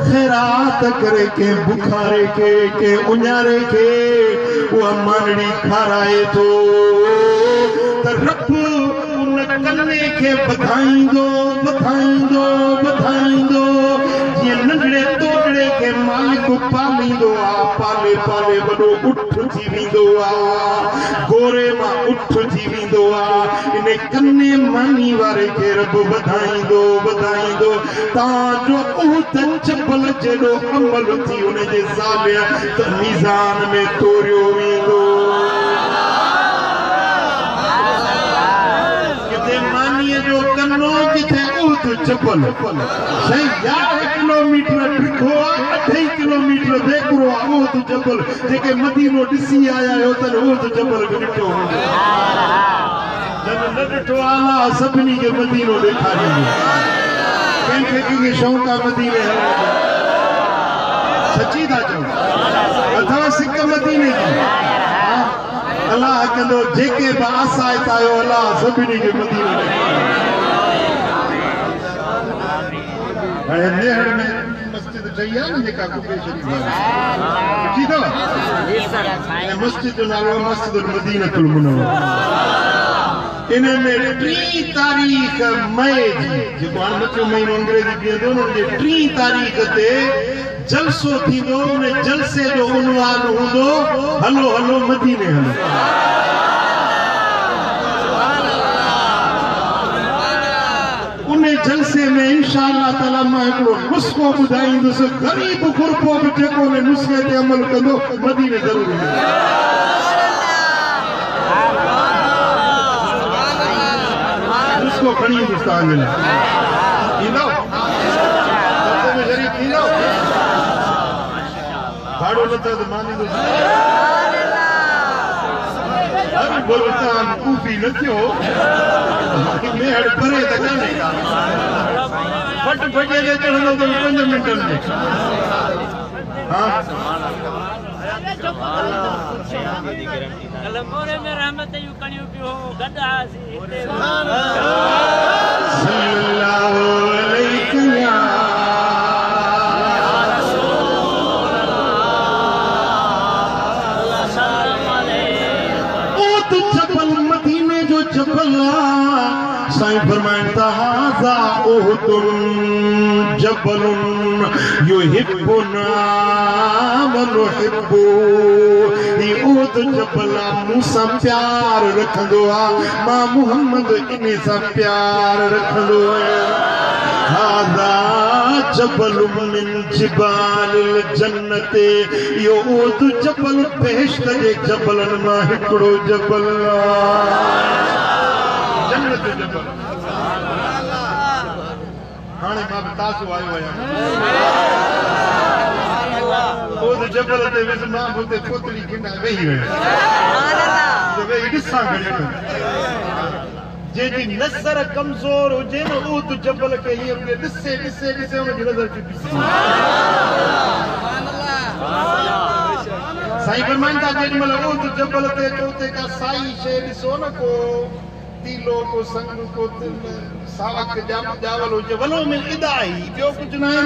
Speaker 1: खैरात करे के बुखारे के उन्यारे के वो मानड़ी खाराए तो रब कन्ने के बधाईंदो बधाईंदो बधाईंदो ये नंढड़े तोड़े के मालिक पालींदो आ पाले पाले वडो उठ थी वींदो आ गोरे मां उठ थी वींदो आ इने कन्ने मानी वारे के रब बधाईंदो बधाईंदो ता जो उत चपल जेडो अमल थी उन जे सालिया त मीज़ान में तोरियो वींदो। जो कन्नो किथे उत चपल सही 11 किलोमीटर ट्रिखो 8 किलोमीटर बेकरो उत चपल जेके मदीनो दिसी आया हो त उत चपल ॾिठो जब न ॾिठो आला सभिनी के मदीनो ॾेखारींदो कंहिंखे शौक़ आहे मदीने सची था चओ अथवा सिक मदीने जी अल्लाह कंदो जेके बि आसाइश आयो अल्लाह सभिनी खे मदीनो हाणे नेहड़ में मस्जिद ठही आहे न जेका कुफे शरीफ ॾिठी अथव मस्जिद जो नालो मस्जिद मदीनतुल मुनव्वरा इन में 3 तारीख़ मई जी जेको हाणे मथियो महीनो अंग्रेजी बीहंदो न उनजे 3 तारीख़ ते जलसो थींदो उन जलसे जो उनवान हूंदो हलो हलो मदीने हलो। उन जलसे में इंशाअल्लाह ताला मां हिकिड़ो नुस्ख़ो ॿुधाईंदुसि ग़रीब गुरबो बि जेको उन नुस्ख़े ते अमल कंदो मदीने ज़रूर ईंदो। नुस्ख़ो खणी ईंदुसि तव्हांजे लाइ ईंदो शरीफ़ ईंदो भाड़ो न थियो त मां ॾींदुसि हर गुलतान कूफी न थियो मेहड़ परे त कान्हे फट फटे ते चढ़ंदो त 5 मिंटनि में
Speaker 3: कलमोरे में रहमत यू कणियो पियो गदा सी
Speaker 1: सल्लल्लाहु अलैहि या साईं फरमाइता हाज़ा उहुदुन जबलुन युहिब्बुना व नुहिब्बु ही उहुद जबल मूंसां प्यार रखंदो आहे मां मुहम्मद इन सां प्यार रखंदो आहियां। हाज़ा जबलुन मिन जिबालिल जन्नत यो उहुद जबल बेहश्त जे जबलन मां हिकिड़ो जबल जन्नत जबल हाणे मां तासो आयो आहियां उस जबल ते विस मां हुते पोतड़ी किना वेही वियो वेही ॾिसां घणी जेकी नज़र कमजोर हुजे न वो तो जबल के ही अपने दिसे दिसे दिसे उन नजर चुकी साईं फरमाइंदा जेडी मतलब वो तो जबल ते तोते का साई शे दिसो न को तीलो को संग को सावक जावल हुजे वलो में इदाई जो कुछ ना है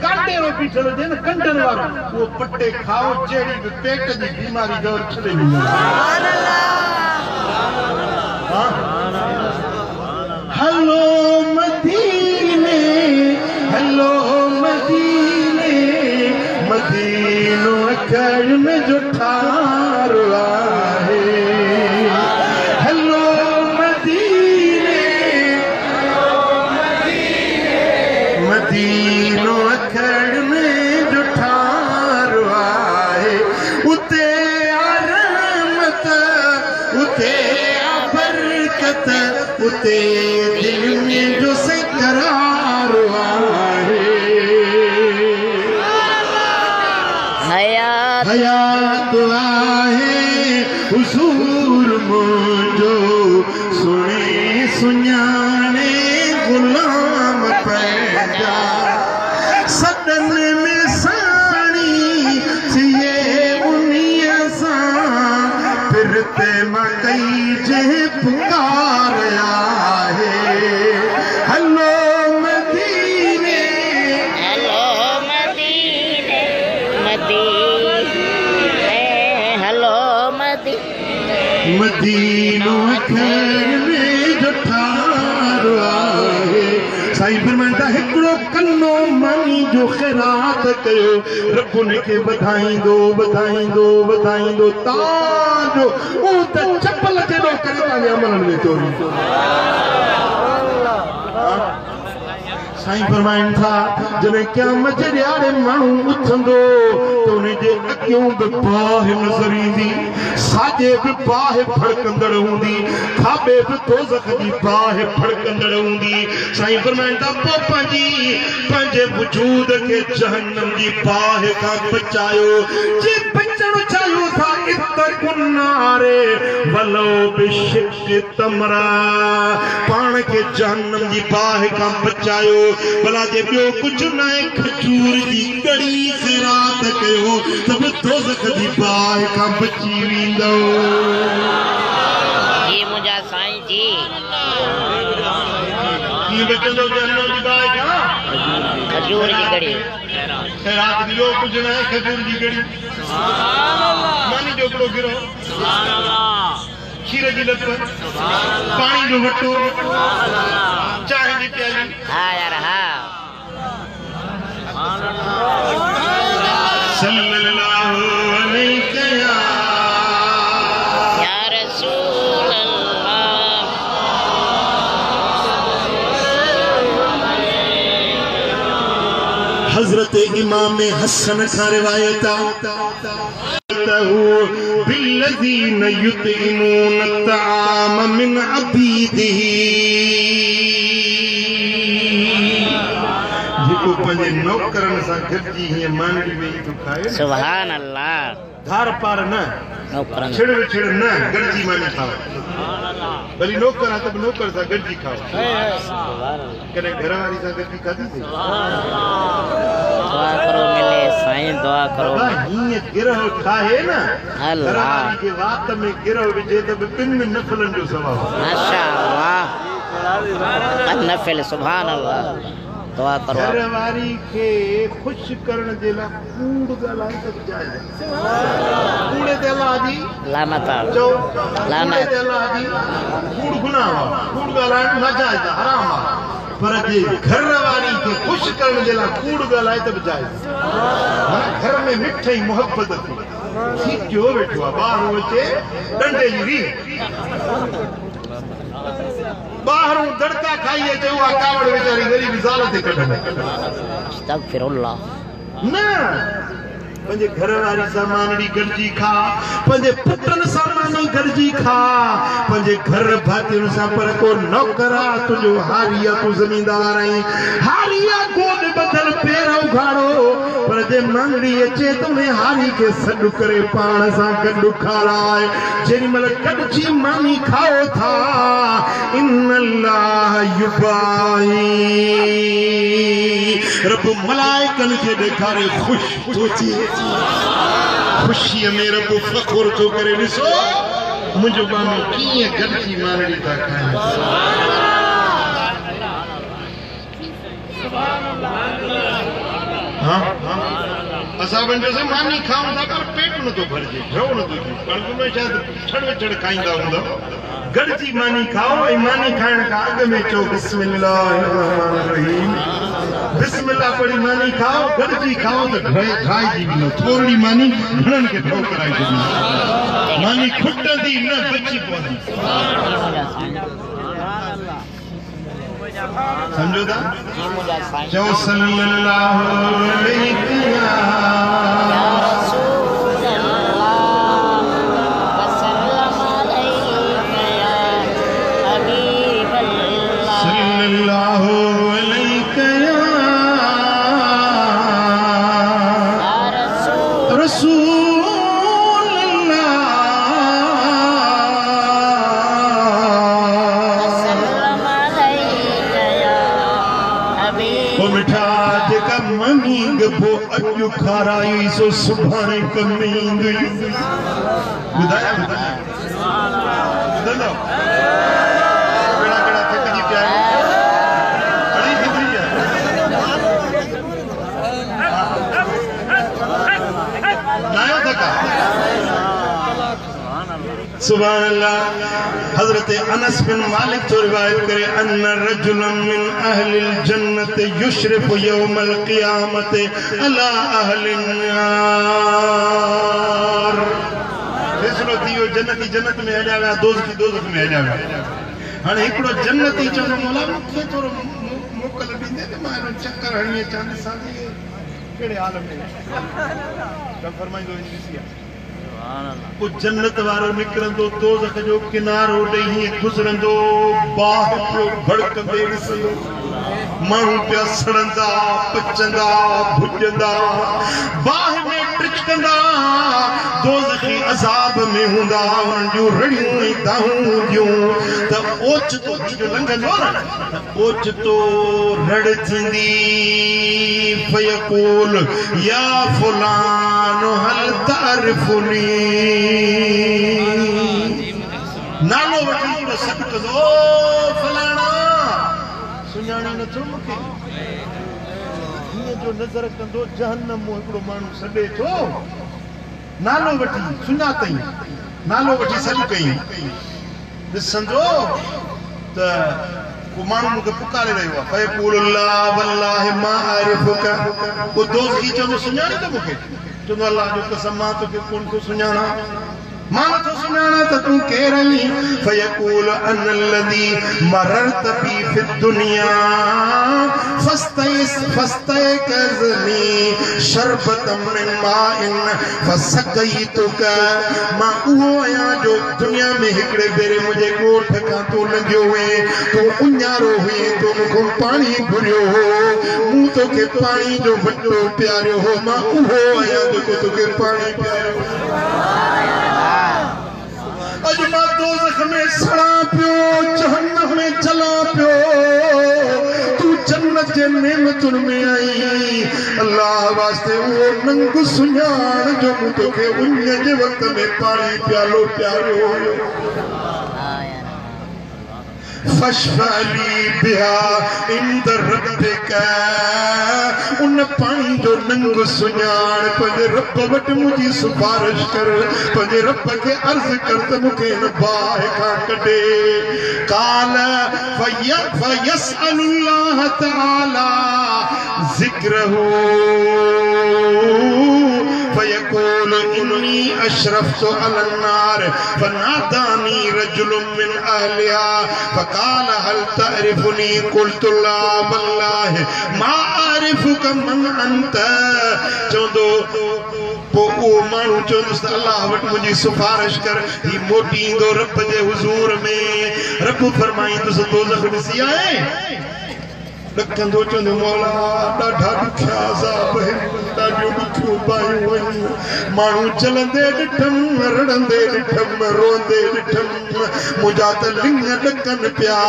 Speaker 1: कांटे रो पीठल हुजे न कंडन वारो वो पट्टे खाओ जेडी भी पेट जी बीमारी जोर छड़े सुभान अल्लाह हेलो मदीने हेलो मदीने मदीनो अखड़ में जो ठार आहे हेलो मदीने मदीनो अखड़ में जो ठार आहे उते रहमत उते बरकत उते दिल में जो से करार आहे हयात आहे हुजूर मुंहिंजो सुणे सुञाणे गुलाम पैदा सदन में साणी थिए उन्हीअ सां फिरते मकई जे पुकार आहे हेलो मदीने मदीनो अखड़ में जो ठार आहे साईं फरमाइंदा हिकिड़ो कन्नो मानी जो ख़ैरात कयो रब उनखे वधाईंदो वधाईंदो वधाईंदो ताजो वो त चपल जेॾो करे तव्हांजे अमलनि में थो साईं फरमाइनि था जॾहिं क़यामत जे ॾियारे माण्हू उथंदो त उनजे अखियूं बि बाहि नज़र ईंदी साॼे बि बाहि फड़कंदड़ हूंदी खाॿे बि दोज़ख जी बाहि फड़कंदड़ हूंदी साईं फरमाइनि था पोइ पंहिंजे वजूद खे जहन्नम जी बाहि खां बचायो जे बचणु चाहियो था इत्तक़ुन नारे वलो बिशिक्कि तमरा पाण खे जहन्नम जी बाहि खां बचायो भला जे ॿियो कुझु न आहे खजूर जी कड़ी ख़ैरात कयो त बि दोज़ख जी बाहि खां बची वेंदो
Speaker 2: जी मुंहिंजा साईं जी
Speaker 1: कीअं बचंदो जहन्नम जी बाहि खां
Speaker 2: खजूर जी कड़ी
Speaker 1: ख़ैरात ॿियो कुझु न आहे खजूर जी कड़ी मानी जो हिकिड़ो गिरो खीर जी लप पाणी जो वटो चांहि जी प्याली
Speaker 2: हाँ यार हाँ
Speaker 1: सल्लल्लाहु अलैहि
Speaker 2: या रसूल अल्लाह
Speaker 1: हजरत इमाम हसन खां रिवायत बिल्लज़ीन युतइमून अत्ताम मिन अबीदिही जेको पंहिंजे नौकरनि सां गॾिजी हीअं मांडवी वेही थो खाए
Speaker 2: सुभान अल्लाह
Speaker 1: धार पार न
Speaker 2: नौकरनि
Speaker 1: छिड़ विछड़ न गॾिजी मानी खाओ भली नौकर आहे त बि नौकर सां गॾिजी खाओ कॾहिं घर वारी सां गॾिजी खाधी
Speaker 2: दुआ करो मिले साईं दुआ करो
Speaker 1: हीअं गिरह खाए न
Speaker 2: अल्लाह
Speaker 1: घर वारी खे वात में गिरह विझे त बि ॿिनि नफ़लनि जो सवाबु
Speaker 2: माशाअल्लाह नफ़िल सुभान अल्लाह दुआ करो
Speaker 1: घर वारी खे खुश करण जे लाइ कूड़ ॻाल्हाए त जाइज़ कूड़े ते अलाह जी
Speaker 2: लानत
Speaker 1: चओ कूड़े ते अलाह जी कूड़ गुनाह आहे कूड़ ॻाल्हाइण नाजाइज़ आहे हराम आहे पर जे घर वारी खे खुश करण जे लाइ कूड़ ॻाल्हाए त बि जाइज़ घर में मिठई मोहब्बत थी जो वेठो आहे ॿार अचे डंडे जी री बाहरों दड़का खाइए जो कावड़ बेचारी गरीब ज़ाल ते कढंदा
Speaker 2: अस्तगफिरुल्लाह
Speaker 1: न पंहिंजे घर वारी सामानी गॾिजी खा पंहिंजे पुटनि सामानी गॾिजी खा पंहिंजे घर भातियुनि सां पर को नौकर आहे तुंहिंजो हारी आहे तूं ज़मींदार आहीं हारी आहे गोद बदल पेर उघाड़ो पर जे मांगड़ी अचे तो में हारी के सॾु करे पाण सां गॾु खाराए जेॾी महिल कॾजी मानी खाओ था इन्नल्लाह युबाई रब मलाइकनि खे ॾेखारे ख़ुशि थो थिए ख़ुशीअ में रब फ़ख़ुर थो करे ॾिसो मुंहिंजो मानो कीअं गॾजी मानड़ी था खाइनि असां पंहिंजो मानी खाऊं था पर पेट नथो भरिजे ड्रो नथो थिए पर उन शायदि छड़ छड़ खाईंदा हूंदा गॾजी मानी खाओ ऐं मानी खाइण खां अॻु में चओ बिस्मिल्लाहिर्रहमानिर्रहीम बिस्मिल्लाह पढ़ी मानी खाओ गॾजी खाओ त ठाहिजी वेंदो थोरी मानी घणनि खे ड्रो कराए छॾींदी मानी खुटंदी न बची पवंदी समझो था जो सल्लल्लाहु अलैहि अॼु खाराई सो सुभाणे कमी ईंदी ॿुधाया ॿुधंदो कहिड़ा कहिड़ा थकिजी पिया घणी फिक्री आहे नायो थका सुभान अल्लाह हजरत अनस बिन मालिक तो रिवायत करे अन्न रजुलन मिन अहलिल जन्नत युशरिफु यौमल क़ियामत अला अहलिन नार फैसलो थियो जन्नती जन्नत में हलिया विया दोज़खी दोज़ख में हलिया विया हाणे हिकिड़ो जन्नती चवंदो मौला मूंखे थोरो मोकल ॾींदे त मां हिन चक्कर हणी अचां ॾिसां थी कहिड़े हाल में त फरमाईंदो ॾिसी वो जन्नत वारो निकरंदो दोज़ख जो किनारो ॾेई गुज़रंदो बाह पियो भड़कंदे ॾिसंदो माण्हू पिया सड़ंदा पचंदा भुॼंदा बाह में टिचकंदा दोज़खी अज़ाब में हूंदा उन्हनि जूं रड़ियूं ऐं दाहूं हूंदियूं त ओचितो जो लंघंदो न ओचितो रड़ थींदी फयक़ूल या फुलान हल तारिफुनी नालो वठी हिकिड़ो सॾु कंदो फलाणा सुञाणे नथो मूंखे हीअं जो नज़र कंदो जहन्नम मूं हिकिड़ो माण्हू सॾे थो नालो वठी सुञातई नालो वठी सॾु कई ॾिसंदो त वो माण्हू मूंखे पुकारे रहियो आहे फयक़ूल ला वल्लाहि मा आरिफुका वो दोज़खी चवंदो सुञाणी त मूंखे चवंदो अल्लाह जो कसम मां तोखे कोन थो सुञाणा मां नथो सुञाणा त तूं केरु आहीं फयक़ूल अना अल्लज़ी मररत बी फी दुनिया फस्तयक़ज़नी शरबतम मिन माइन फसक़यतुक मां उहो आहियां जो दुनिया में हिकिड़े भेरे मुंहिंजे ॻोठ खां तूं लंघियो हुए तूं उञारो हुई तूं मूंखां पाणी घुरियो हो मूं तोखे पाणी जो वॾो पियारियो हो मां उहो आहियां जेको तोखे पाणी पियारियो अज मां दोज़ख में सड़ा पियो जहन्नम में जला पियो तू जन्नत जे नेमतुनि में आई अल्लाह वास्ते वो नंग सुञाण जो मूं तोखे उन जे वक़्त में पाणी प्यालो पियारियो हुयो फशफली बिहा इंद रब्बिक उन पानी जो नंग सुञाण पंहिंजे रब वटि मुंहिंजी सिफारिश कर पंहिंजे रब खे अर्ज़ कर त मूंखे हिन बाह खां कढे काल फयसअलुल्लाह तआला ज़िक्रहू फयक़ूल इन्नी अशरफ़्तु अलन नार फनादानी रजुलुम मिन अहलिहा फक़ाल हल तअरिफुनी क़ुल्तु ला वल्लाहि मा आरिफुका मन अंत चवंदो पोइ उहो माण्हू चवंदुसि अल्लाह वटि मुंहिंजी सिफारिश कर ही मोटी ईंदो रब जे हुज़ूर में रब फरमाईंदुसि दोज़ख ॾिसी आहे ॾकंदो चवंदो मौला ॾाढा ॾुखिया अज़ाब आहिनि ॾाढियूं जो दुखियों पायूं मानू चलंदे ॾिठम रड़ंदे ॾिठम रोंदे ॾिठम मुंहिंजा त लिंग ॾकन पिया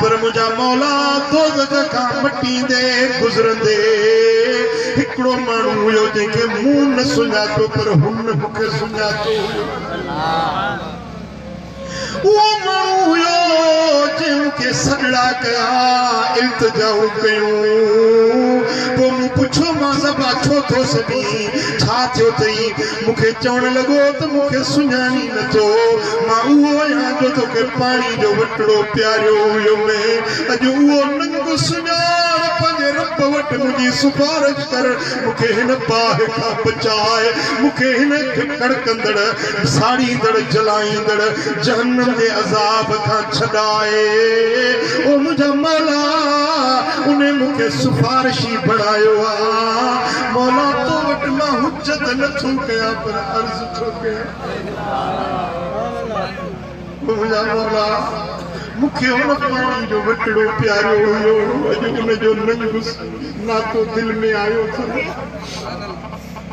Speaker 1: पर मुंहिंजा मौला दोज़ख खां मटींदे गुज़रंदे हिकिड़ो माण्हू हुयो जंहिंखे मूं न सुञातो पर हुन मूंखे सुञातो वो माण्हू हुयो जंहिंखे सॾड़ा कया इल्तिजाऊं कयूं पोइ मूं पुछो मां सभा छो थो सॾी छा थियो अथई मूंखे चवण लॻो त मूंखे सुञाणी नथो मां उहो आहियां जो तोखे पाणी जो वटिड़ो प्यारियो हुयो में अॼु उहो नंग सुञाण पंहिंजे रब वटि मुंहिंजी सिफारिश कर मूंखे हिन बाहि खां बचाए मूंखे हिन कड़कंदड़ साड़ींदड़ जलाईंदड़ जहन्नम जे अज़ाब खां छॾाए ओ मुंहिंजा मौला उन मूंखे सिफारिशी बणायो आहे मौला तो वटि मां हुजत नथो कयां पर अर्ज़ थो कयां मुंहिंजा मौला मूंखे हुन पाणी जो वटिड़ो प्यारो हुयो अॼु उनजो नंग नातो दिलि में आयो अथव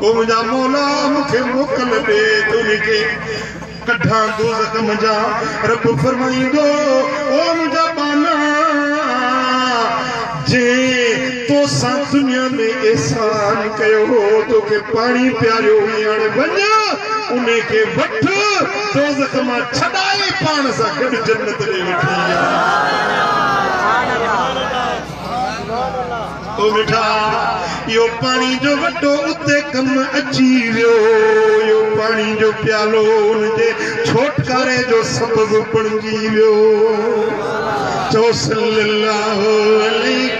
Speaker 1: ओ मुंहिंजा मौला मूंखे मोकल ॾे त उनखे कढां दोज़ख मुंहिंजा रब फरमाईंदो ओ मुंहिंजा बाना जे तोसां दुनिया में एहसान कयो हो तोखे पाणी प्यारियो हुई हाणे वञ उनखे वठ दोज़ख मां छॾाए पाण सां गॾु जन्नत ॾे वठी ओ मिठा यो पाणी जो वटो उते कम अची वियो यो पाणी जो प्यालो उनजे छोटकारे जो सबब बणजी वियो चो सल्लल्लाहु अलैहि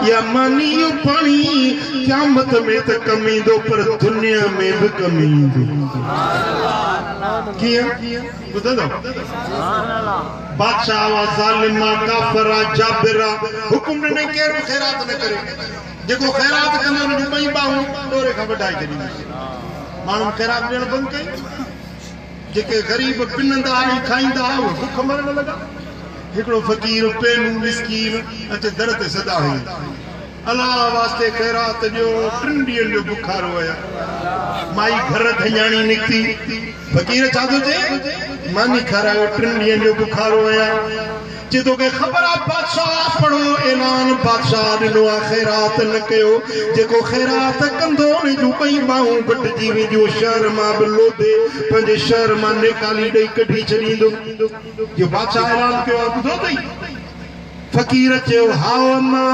Speaker 1: या मानी यो पानी क़यामत में त कमी दो पर दुनिया में भी कमी दो किया बुधा दो बादशाह वा जालिमा काफरा जाबिरा हुकुम ने केर खैरात न करे जेको खैरात कंदा न बई बाहू डोरे का वडाई करी मानू खैरात देण बंद कई जेके गरीब पिनंदा आई खाईंदा भूख मरण लगा हिकड़ो फकीर पेनू मिस्कीन अचे दर ते सदा हुई अल्लाह वास्ते खैरात जो 3 ॾींहंनि जो बुखार हुया माई घर धयाणी निकती फकीर छा थो चए मानी खारायो 3 ॾींहंनि जो बुखार हुया जे तोखे ख़बर आहे बादशाह पढ़ो ऐलान बादशाह ॾिनो आहे खैरात न कयो जेको खैरात कंदो उन जूं ॿई बाहूं बटिजी वेंदियूं शहर मां बि लोधे पंहिंजे शहर मां नेकाली ॾेई कढी छॾींदो जो बादशाह ऐलान कयो आहे ॿुधो अथई फकीर चयो हा अम्मा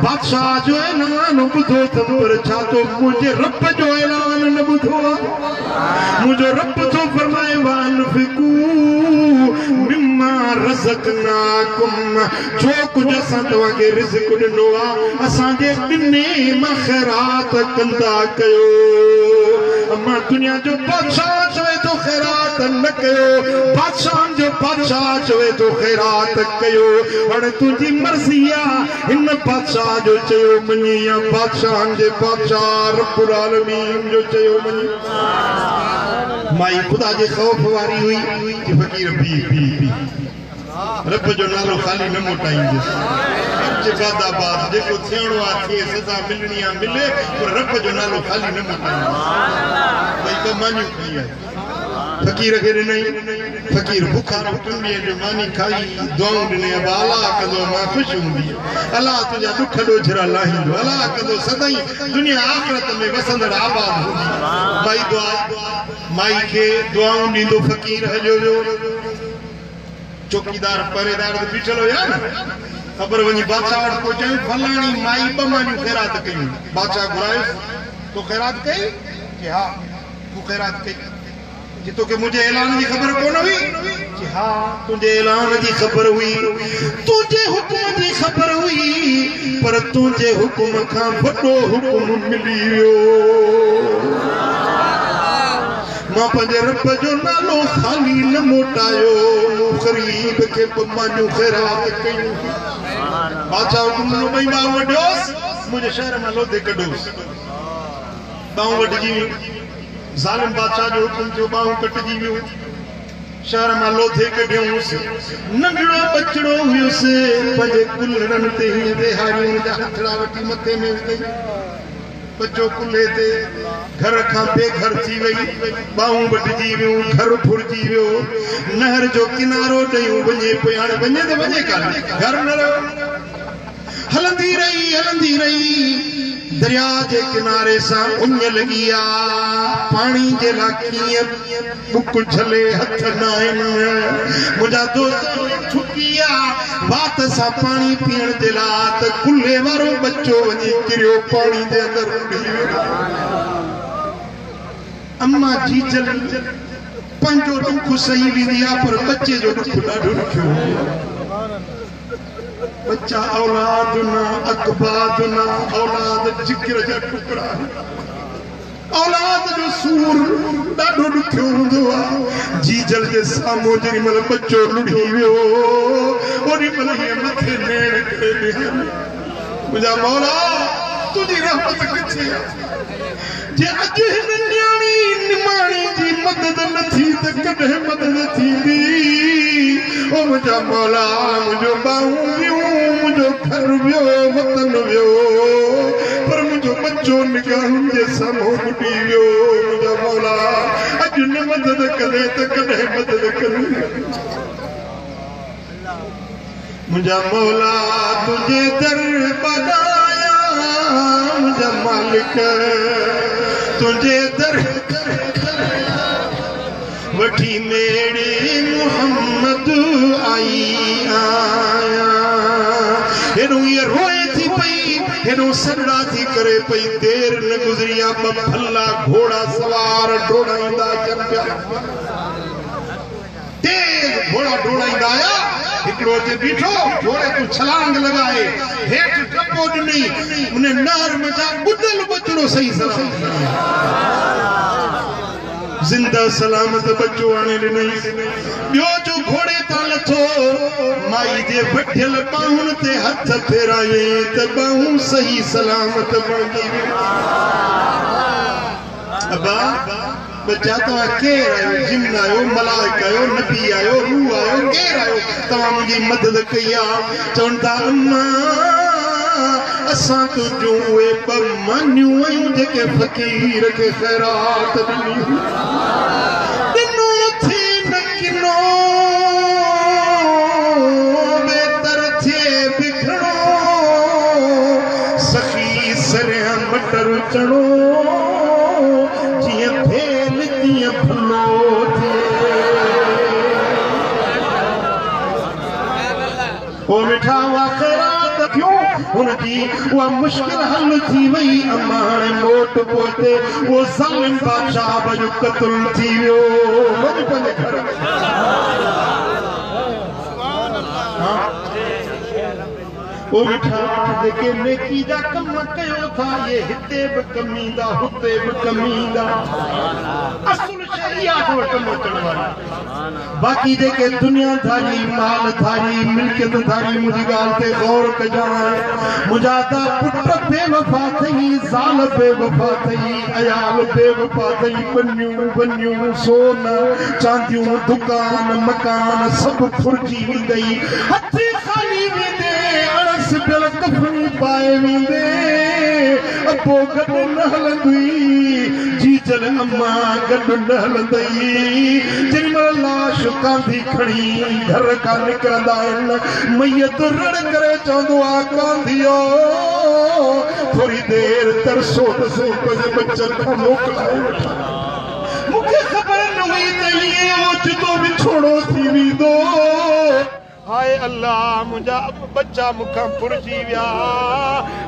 Speaker 1: बादशाह जो ऐलान ॿुधो अथमि पर छा तो मुंहिंजे रब जो ऐलान न ॿुधो आहे मुंहिंजो रब थो फरमाए वानफिकू मिम्मा रज़क़नाकुम जो कुझु असां तव्हांखे रिज़्क़ ॾिनो आहे असांजे ॾिने मां खैरात कंदा कयो अम्मा दुनिया जो बादशाह चवे तो खैरात न कयो बादशाह जो बादशाह चवे तो खैरात कयो हाणे तुंहिंजी मर्ज़ी आहे हिन बादशाह जो चयो मञी या बादशाह जे बादशाह रब्बुल आलमीन जो चयो मञी माई खुदा जे ख़ौफ वारी हुई कि फकीर पी रब जो नालो खाली न मोटाईंदुसि बाद जेको थियणो आहे थिए सदा मिलणी आहे मिले पर रब जो नालो खाली न मोटाईंदुसि भई ॿ मानियूं खणी आहे फकीर खे ॾिनई फकीर बुखार 3 ॾींहं जो मानी खाई दुआऊं ॾिनई अलाह कंदो मां ख़ुशि हूंदी अलाह तुंहिंजा ॾुख ॾोझरा लाहींदो अलाह कंदो सदाई दुनिया आख़िरत में वसंदड़ आबाद हूंदी भाई दुआ माई खे दुआऊं ॾींदो फकीर हलियो वियो चौकीदार पहरेदार बीठल हुया न ख़बर वञी बादशाह वटि पहुचायूं फलाणी माई 2 मानियूं खैरात कयूं बादशाह घुरायो तो खैरात कई कि हा तूं खैरात कई कि तोखे मुंहिंजे ऐलान जी ख़बर कोन हुई कि हा तुंहिंजे ऐलान जी ख़बर हुई तुंहिंजे हुकुम जी ख़बर हुई पर तुंहिंजे हुकुम खां वॾो हुकुम मिली वियो मां पंहिंजे रब जो नालो खाली न मोटायो मूं ग़रीब खे 2 मानियूं खैरात कयूं बादशाह हुकुम नो भई बाहु वडियोस मुझे शहर में लोधे कढोस बाहु वडजी जालिम बादशाह जो हुकुम जो बाहु कटजी वियो शहर में लोधे कढियोस नंढड़ो बचड़ो हुयुस पंजे कुलरन ते देहारियों जा हथड़ा वठी मथे में कई बच्चो कुल्हे ते घर खां बेघर थी वई बाहूं वढजी वियो घर फुरजी वियो नहर जो किनारो ॾेयूं वञे पे हाणे वञे त वञे कान घर न रहियो हलंदी रही दरिया के किनारे सा उन लगी आ पानी जे लाकीय बुक झले हथ नाइन मुझा दोस्त छुकिया बात सा पानी पीण दे लात कुल्हे वारो बच्चो वनी किरियो पानी दे अंदर अम्मा जी चल पंजो दुख सही विदिया पर बच्चे जो दुख ॾाढो ॾुखियो बच्चा औलाद ना अकबाद ना औलाद जिक्र जा टुकड़ा औलाद जो सूर ॾाढो ॾुखियो हूंदो आहे जी जल जे साम्हूं जेॾी महिल बच्चो लुढ़ी वियो ओॾी महिल हीअ मथे नेण करे मुंहिंजा मौला तुंहिंजी रहमत किथे आहे जे अॼु हिन न्याणी निमाणी जी मदद न थी त कॾहिं मदद थींदी ओ मुंहिंजा मौला मुंहिंजो बाहूं वियो मुंहिंजो घर वियो वतन वियो पर मुंहिंजो बच्चो निगाहुनि जे साम्हूं बुॾी वियो मुंहिंजा मौला अॼु न मदद करे त कॾहिं मदद करे मुंहिंजा मौला तुंहिंजे दर बगाया मुंहिंजा मालिक तुंहिंजे दर वठी मेरे मोहम्मद आई आया हेॾो ये रोए थी पई हेॾो सॾड़ा थी करे पई देर न गुज़री आ ॿ भला घोड़ा सवार डोड़ाईंदा अचनि पिया तेज घोड़ा डोड़ाईंदा आया हिकिड़ो अचे बीठो घोड़े तूं छलांग लॻाए हेठि टपो ॾिनई उन नहर में जा ॿुॾल बचड़ो सही सलामत जिंदा सलामत बच्चो आणे ॾिनई ॿियो जो घोड़े तां लथो माई जे वठियल ॿाहुनि ते हथ फेरायई त ॿाहूं सही सलामत बणजी अबा बच्चा तव्हां केरु आहियो जिन आहियो मलाइक आहियो नबी आहियो रूह आहियो केरु आहियो तव्हां मुंहिंजी मदद कई आहे चवनि था अम्मा असां तुंहिंजूं उहे ॿ मानियूं आहियूं जेके फ़क़ीर खे ख़ैरात ॾिनियूं ॾिनो थे न किनो बेतर थिए बिखड़ो सखी सरिया मटर चढ़ो जीअं फेल तीअं फुलो थिए ओ मिठा वाख़िरात क्यों उनकी वो मुश्किल हल थी वही अम्मा हाणे मोट पोते वो ज़ालिम बादशाह जो क़त्ल थी वियो वञी पंहिंजे घर में ओ मिठा जेके नेकी जा कम कयो था ये हिते बि कमींदा हुते बि कमींदा असुल शइ इहा कम अचण वारी बाक़ी जेके दुनियादारी मालधारी मिल्कियतधारी मुंहिंजी ॻाल्हि ते गौर कजांइ मुंहिंजा त पुट बेवफ़ा अथई ज़ाल बेवफ़ा अथई अयाल बेवफ़ा अथई बनियूं सोन चांदियूं दुकान मकान सभु फुरजी वेंदई हथी ख़ाली वेंदे अड़स पियल कफनी पाए वेंदे अबो गॾु न हलंदी जी चल अम्मा गॾु न हलंदई जेॾीमहिल लाश कांधी खणी घर खां निकिरंदा आहिनि मैयत रड़ करे चवंदो आहे कांधियो थोरी देरि तरसो त सही पंहिंजे बचनि खां मोकिलाए वठां मूंखे ख़बर न हुई त ईअं ओचितो विछोड़ो थी वेंदो हाय अल्लाह मुंहिंजा बच्चा मूंखां फुरजी विया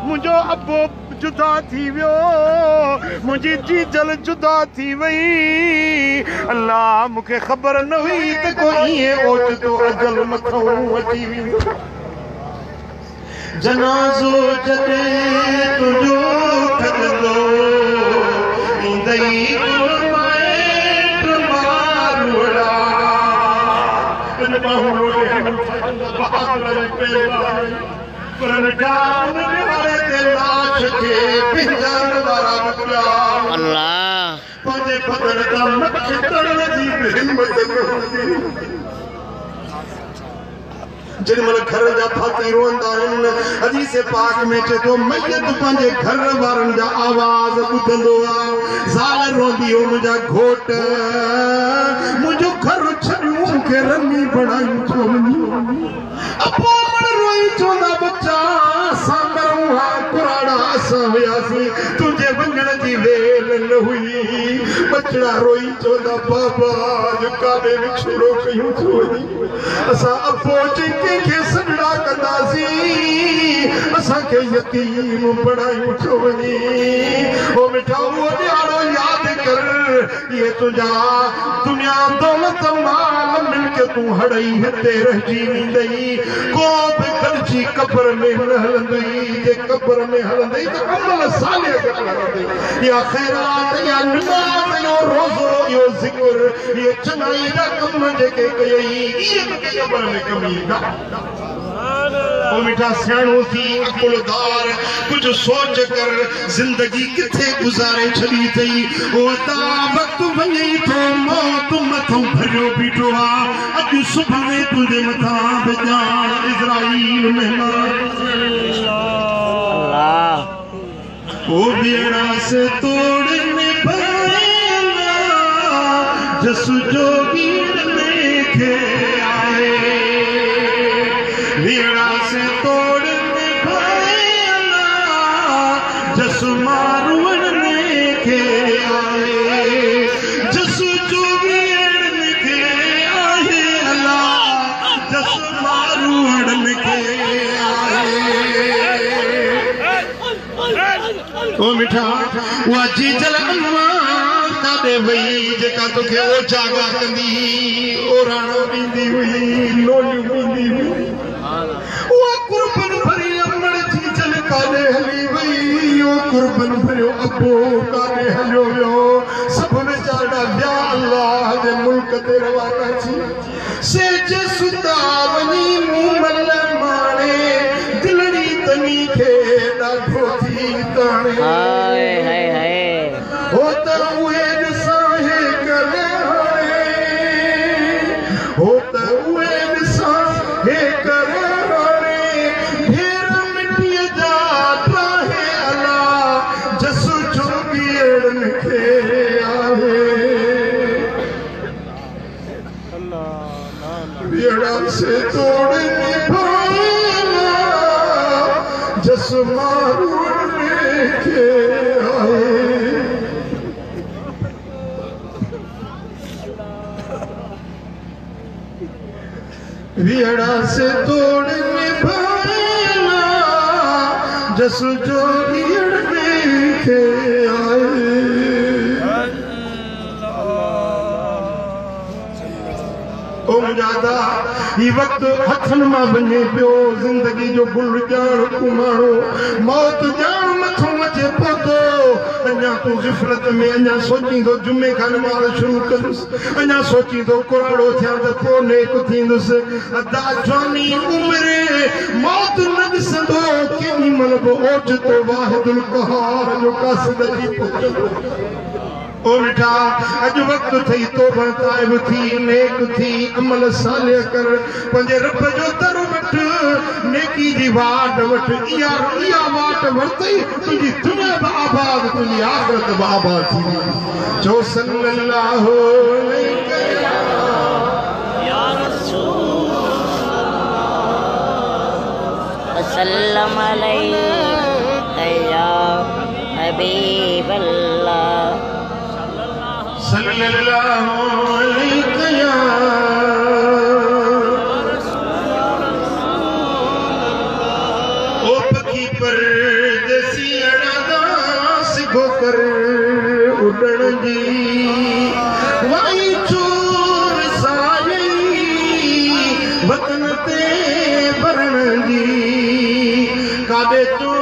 Speaker 1: मुंहिंजो अबो जुदा थी वियो मुंहिंजी जीजल जुदा थी वई अल्लाह मूंखे ख़बर न हुई त को ईअं ओचितो अजल मथां अची वेंदो जनाज़ो जॾहिं तुंहिंजो थकंदो ईंदई
Speaker 2: अल्लाह
Speaker 1: जिनमल घर जा फाती रोंदा आहिनि हदीस पाक में चए थो मैयत पंहिंजे घर वारनि जा आवाज़ ॿुधंदो आहे ज़ाल रोंदी हो मुंहिंजा घोट मुंहिंजो घर छॾियो मूंखे रमी बणाई छो वञी अपो रोई चवंदा बच्चा सांभरूं हा पुराणा असां हुयासीं तुंहिंजे वञण जी वेल न हुई बचड़ा रोई चवंदा बाबा जो काॾे विछोड़ो कयूं छो वञी असां अपो के सगड़ा कंदासीं असांखे यतीम बणायूं छो वञी ओ मिठा उहो ॾियारो यादि कर ये तुंहिंजा दुनिया दौलत माल मिलके तूं हड़ई हिते रहिजी वेंदई को बि गॾिजी क़ब्र में न हलंदई जे क़ब्र में हलंदई त अमल साले गॾु हलंदई या ख़ैरात या नमाज़ यो रोज़ो यो ज़िक्र ये चङाई जा कम जेके कयई इहे बि क़ब्र में कम ईंदा ओ मिठा सियाणो थी अकुलदार कुछ सोच कर जिंदगी किथे गुजारे छड़ी थई ओ ता वक्त वञे थो मौत मथो भरियो बीठो आ अॼु सुबुह में तुंहिंजे मथां बेजान इज़राइल महिमान अल्लाह ओ बेड़ा से तोड़ने पाएगा जसु जोगीर में खे आए वीड़ा से तोड़ने पाएगा जसु मारुड़ने के आए जसु जोगीरने के आए अल्लाह जसु मारुड़ने के आए ओ मिठा वो जी जल अम्मा कादे वई जेका तोखे ओ जागा कंदी ओ राणो पींदी हुई लोलियूं पींदी हुई वो कुर्बन भरी अमड़ जी जल कादे हली वई ओ कुर्बन भरियो अबो कादे हलियो वियो सब वेचारा विया अल्लाह जे मुल्क ते रवाना थी सेज सुता वञी मूं मल माणे दिलड़ी तनी खे ॾाढो थी ताणे
Speaker 2: हाय हाय हाय
Speaker 1: हो त उहे ॾिसां करे हाणे हो त उहे ॾिसां करे से तोड़ने पाएगा जस मारूने के आए वीड़ा से तोड़ने पाएगा जस जोगीरने के आए ओ मुजादा ये वक्त हथन मां वञे पियो जिंदगी जो गुल ॼाण कुमाणो मौत ॼाण मथो अचे पहुतो अञा तूं गिफ़लत में अञा सोचींदो जुमे खां नमाज़ शुरू कंदुसि अञा सोचींदो कुराड़ो थियां त पोइ नेक थींदुसि अदा जवानी उमिरि मौत न ॾिसंदो केॾी महिल बि ओचितो वाहिदुल क़हार जो कासिद जी पुछंदो ओ मिठा अज वक्त थई तौबा ताइब थी नेक थी अमल साले कर पंहिंजे रब जो दर वठ नेकी जी वाट वठ इया वाट वरतई तुंहिंजी दुनिया बि आबाद तुंहिंजी आख़िरत बि आबाद थी जो सल्लल्लाहु अलैहि
Speaker 2: या रसूल वसल्लम अलैहि या हबीब अल्लाह
Speaker 1: सल्लल्लाहु अलैहि या ओ पखी परदेसी अड़ा सिखो कर उड़न जी वाई चोर साई वतन ते भरण जी काबे तो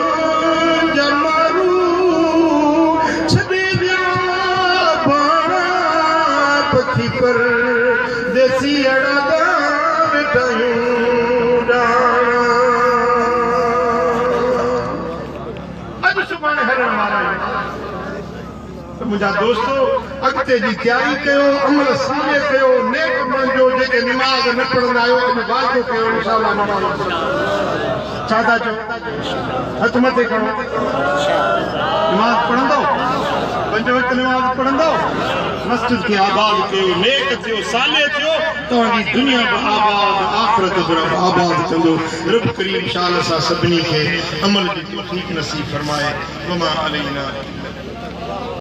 Speaker 1: जमारू छदे पखी पर देसी अड़ा मिठाइयूं सुभाणे हलण वारा आहियूं। मुझा दोस्तों अगते जी तैयारी कयो, अमल साले कयो, नेक मंजो जेके नमाज न पढ़ंदा आहियो अॼु वाइदो कयो इंशाअल्लाह नमाज चादा जो हथ मथे करो नमाज पढ़ंदो पंज वक्त नमाज पढ़ंदो मस्जिद के आबाद कयो, नेक थियो, साले थियो, तव्हांजी दुनिया बि आबाद आखिरत बि रब आबाद कंदो। रब करीम इंशाअल्लाह सां सभिनी खे अमल जी तौफीक नसीब फरमाए। वमा अलैना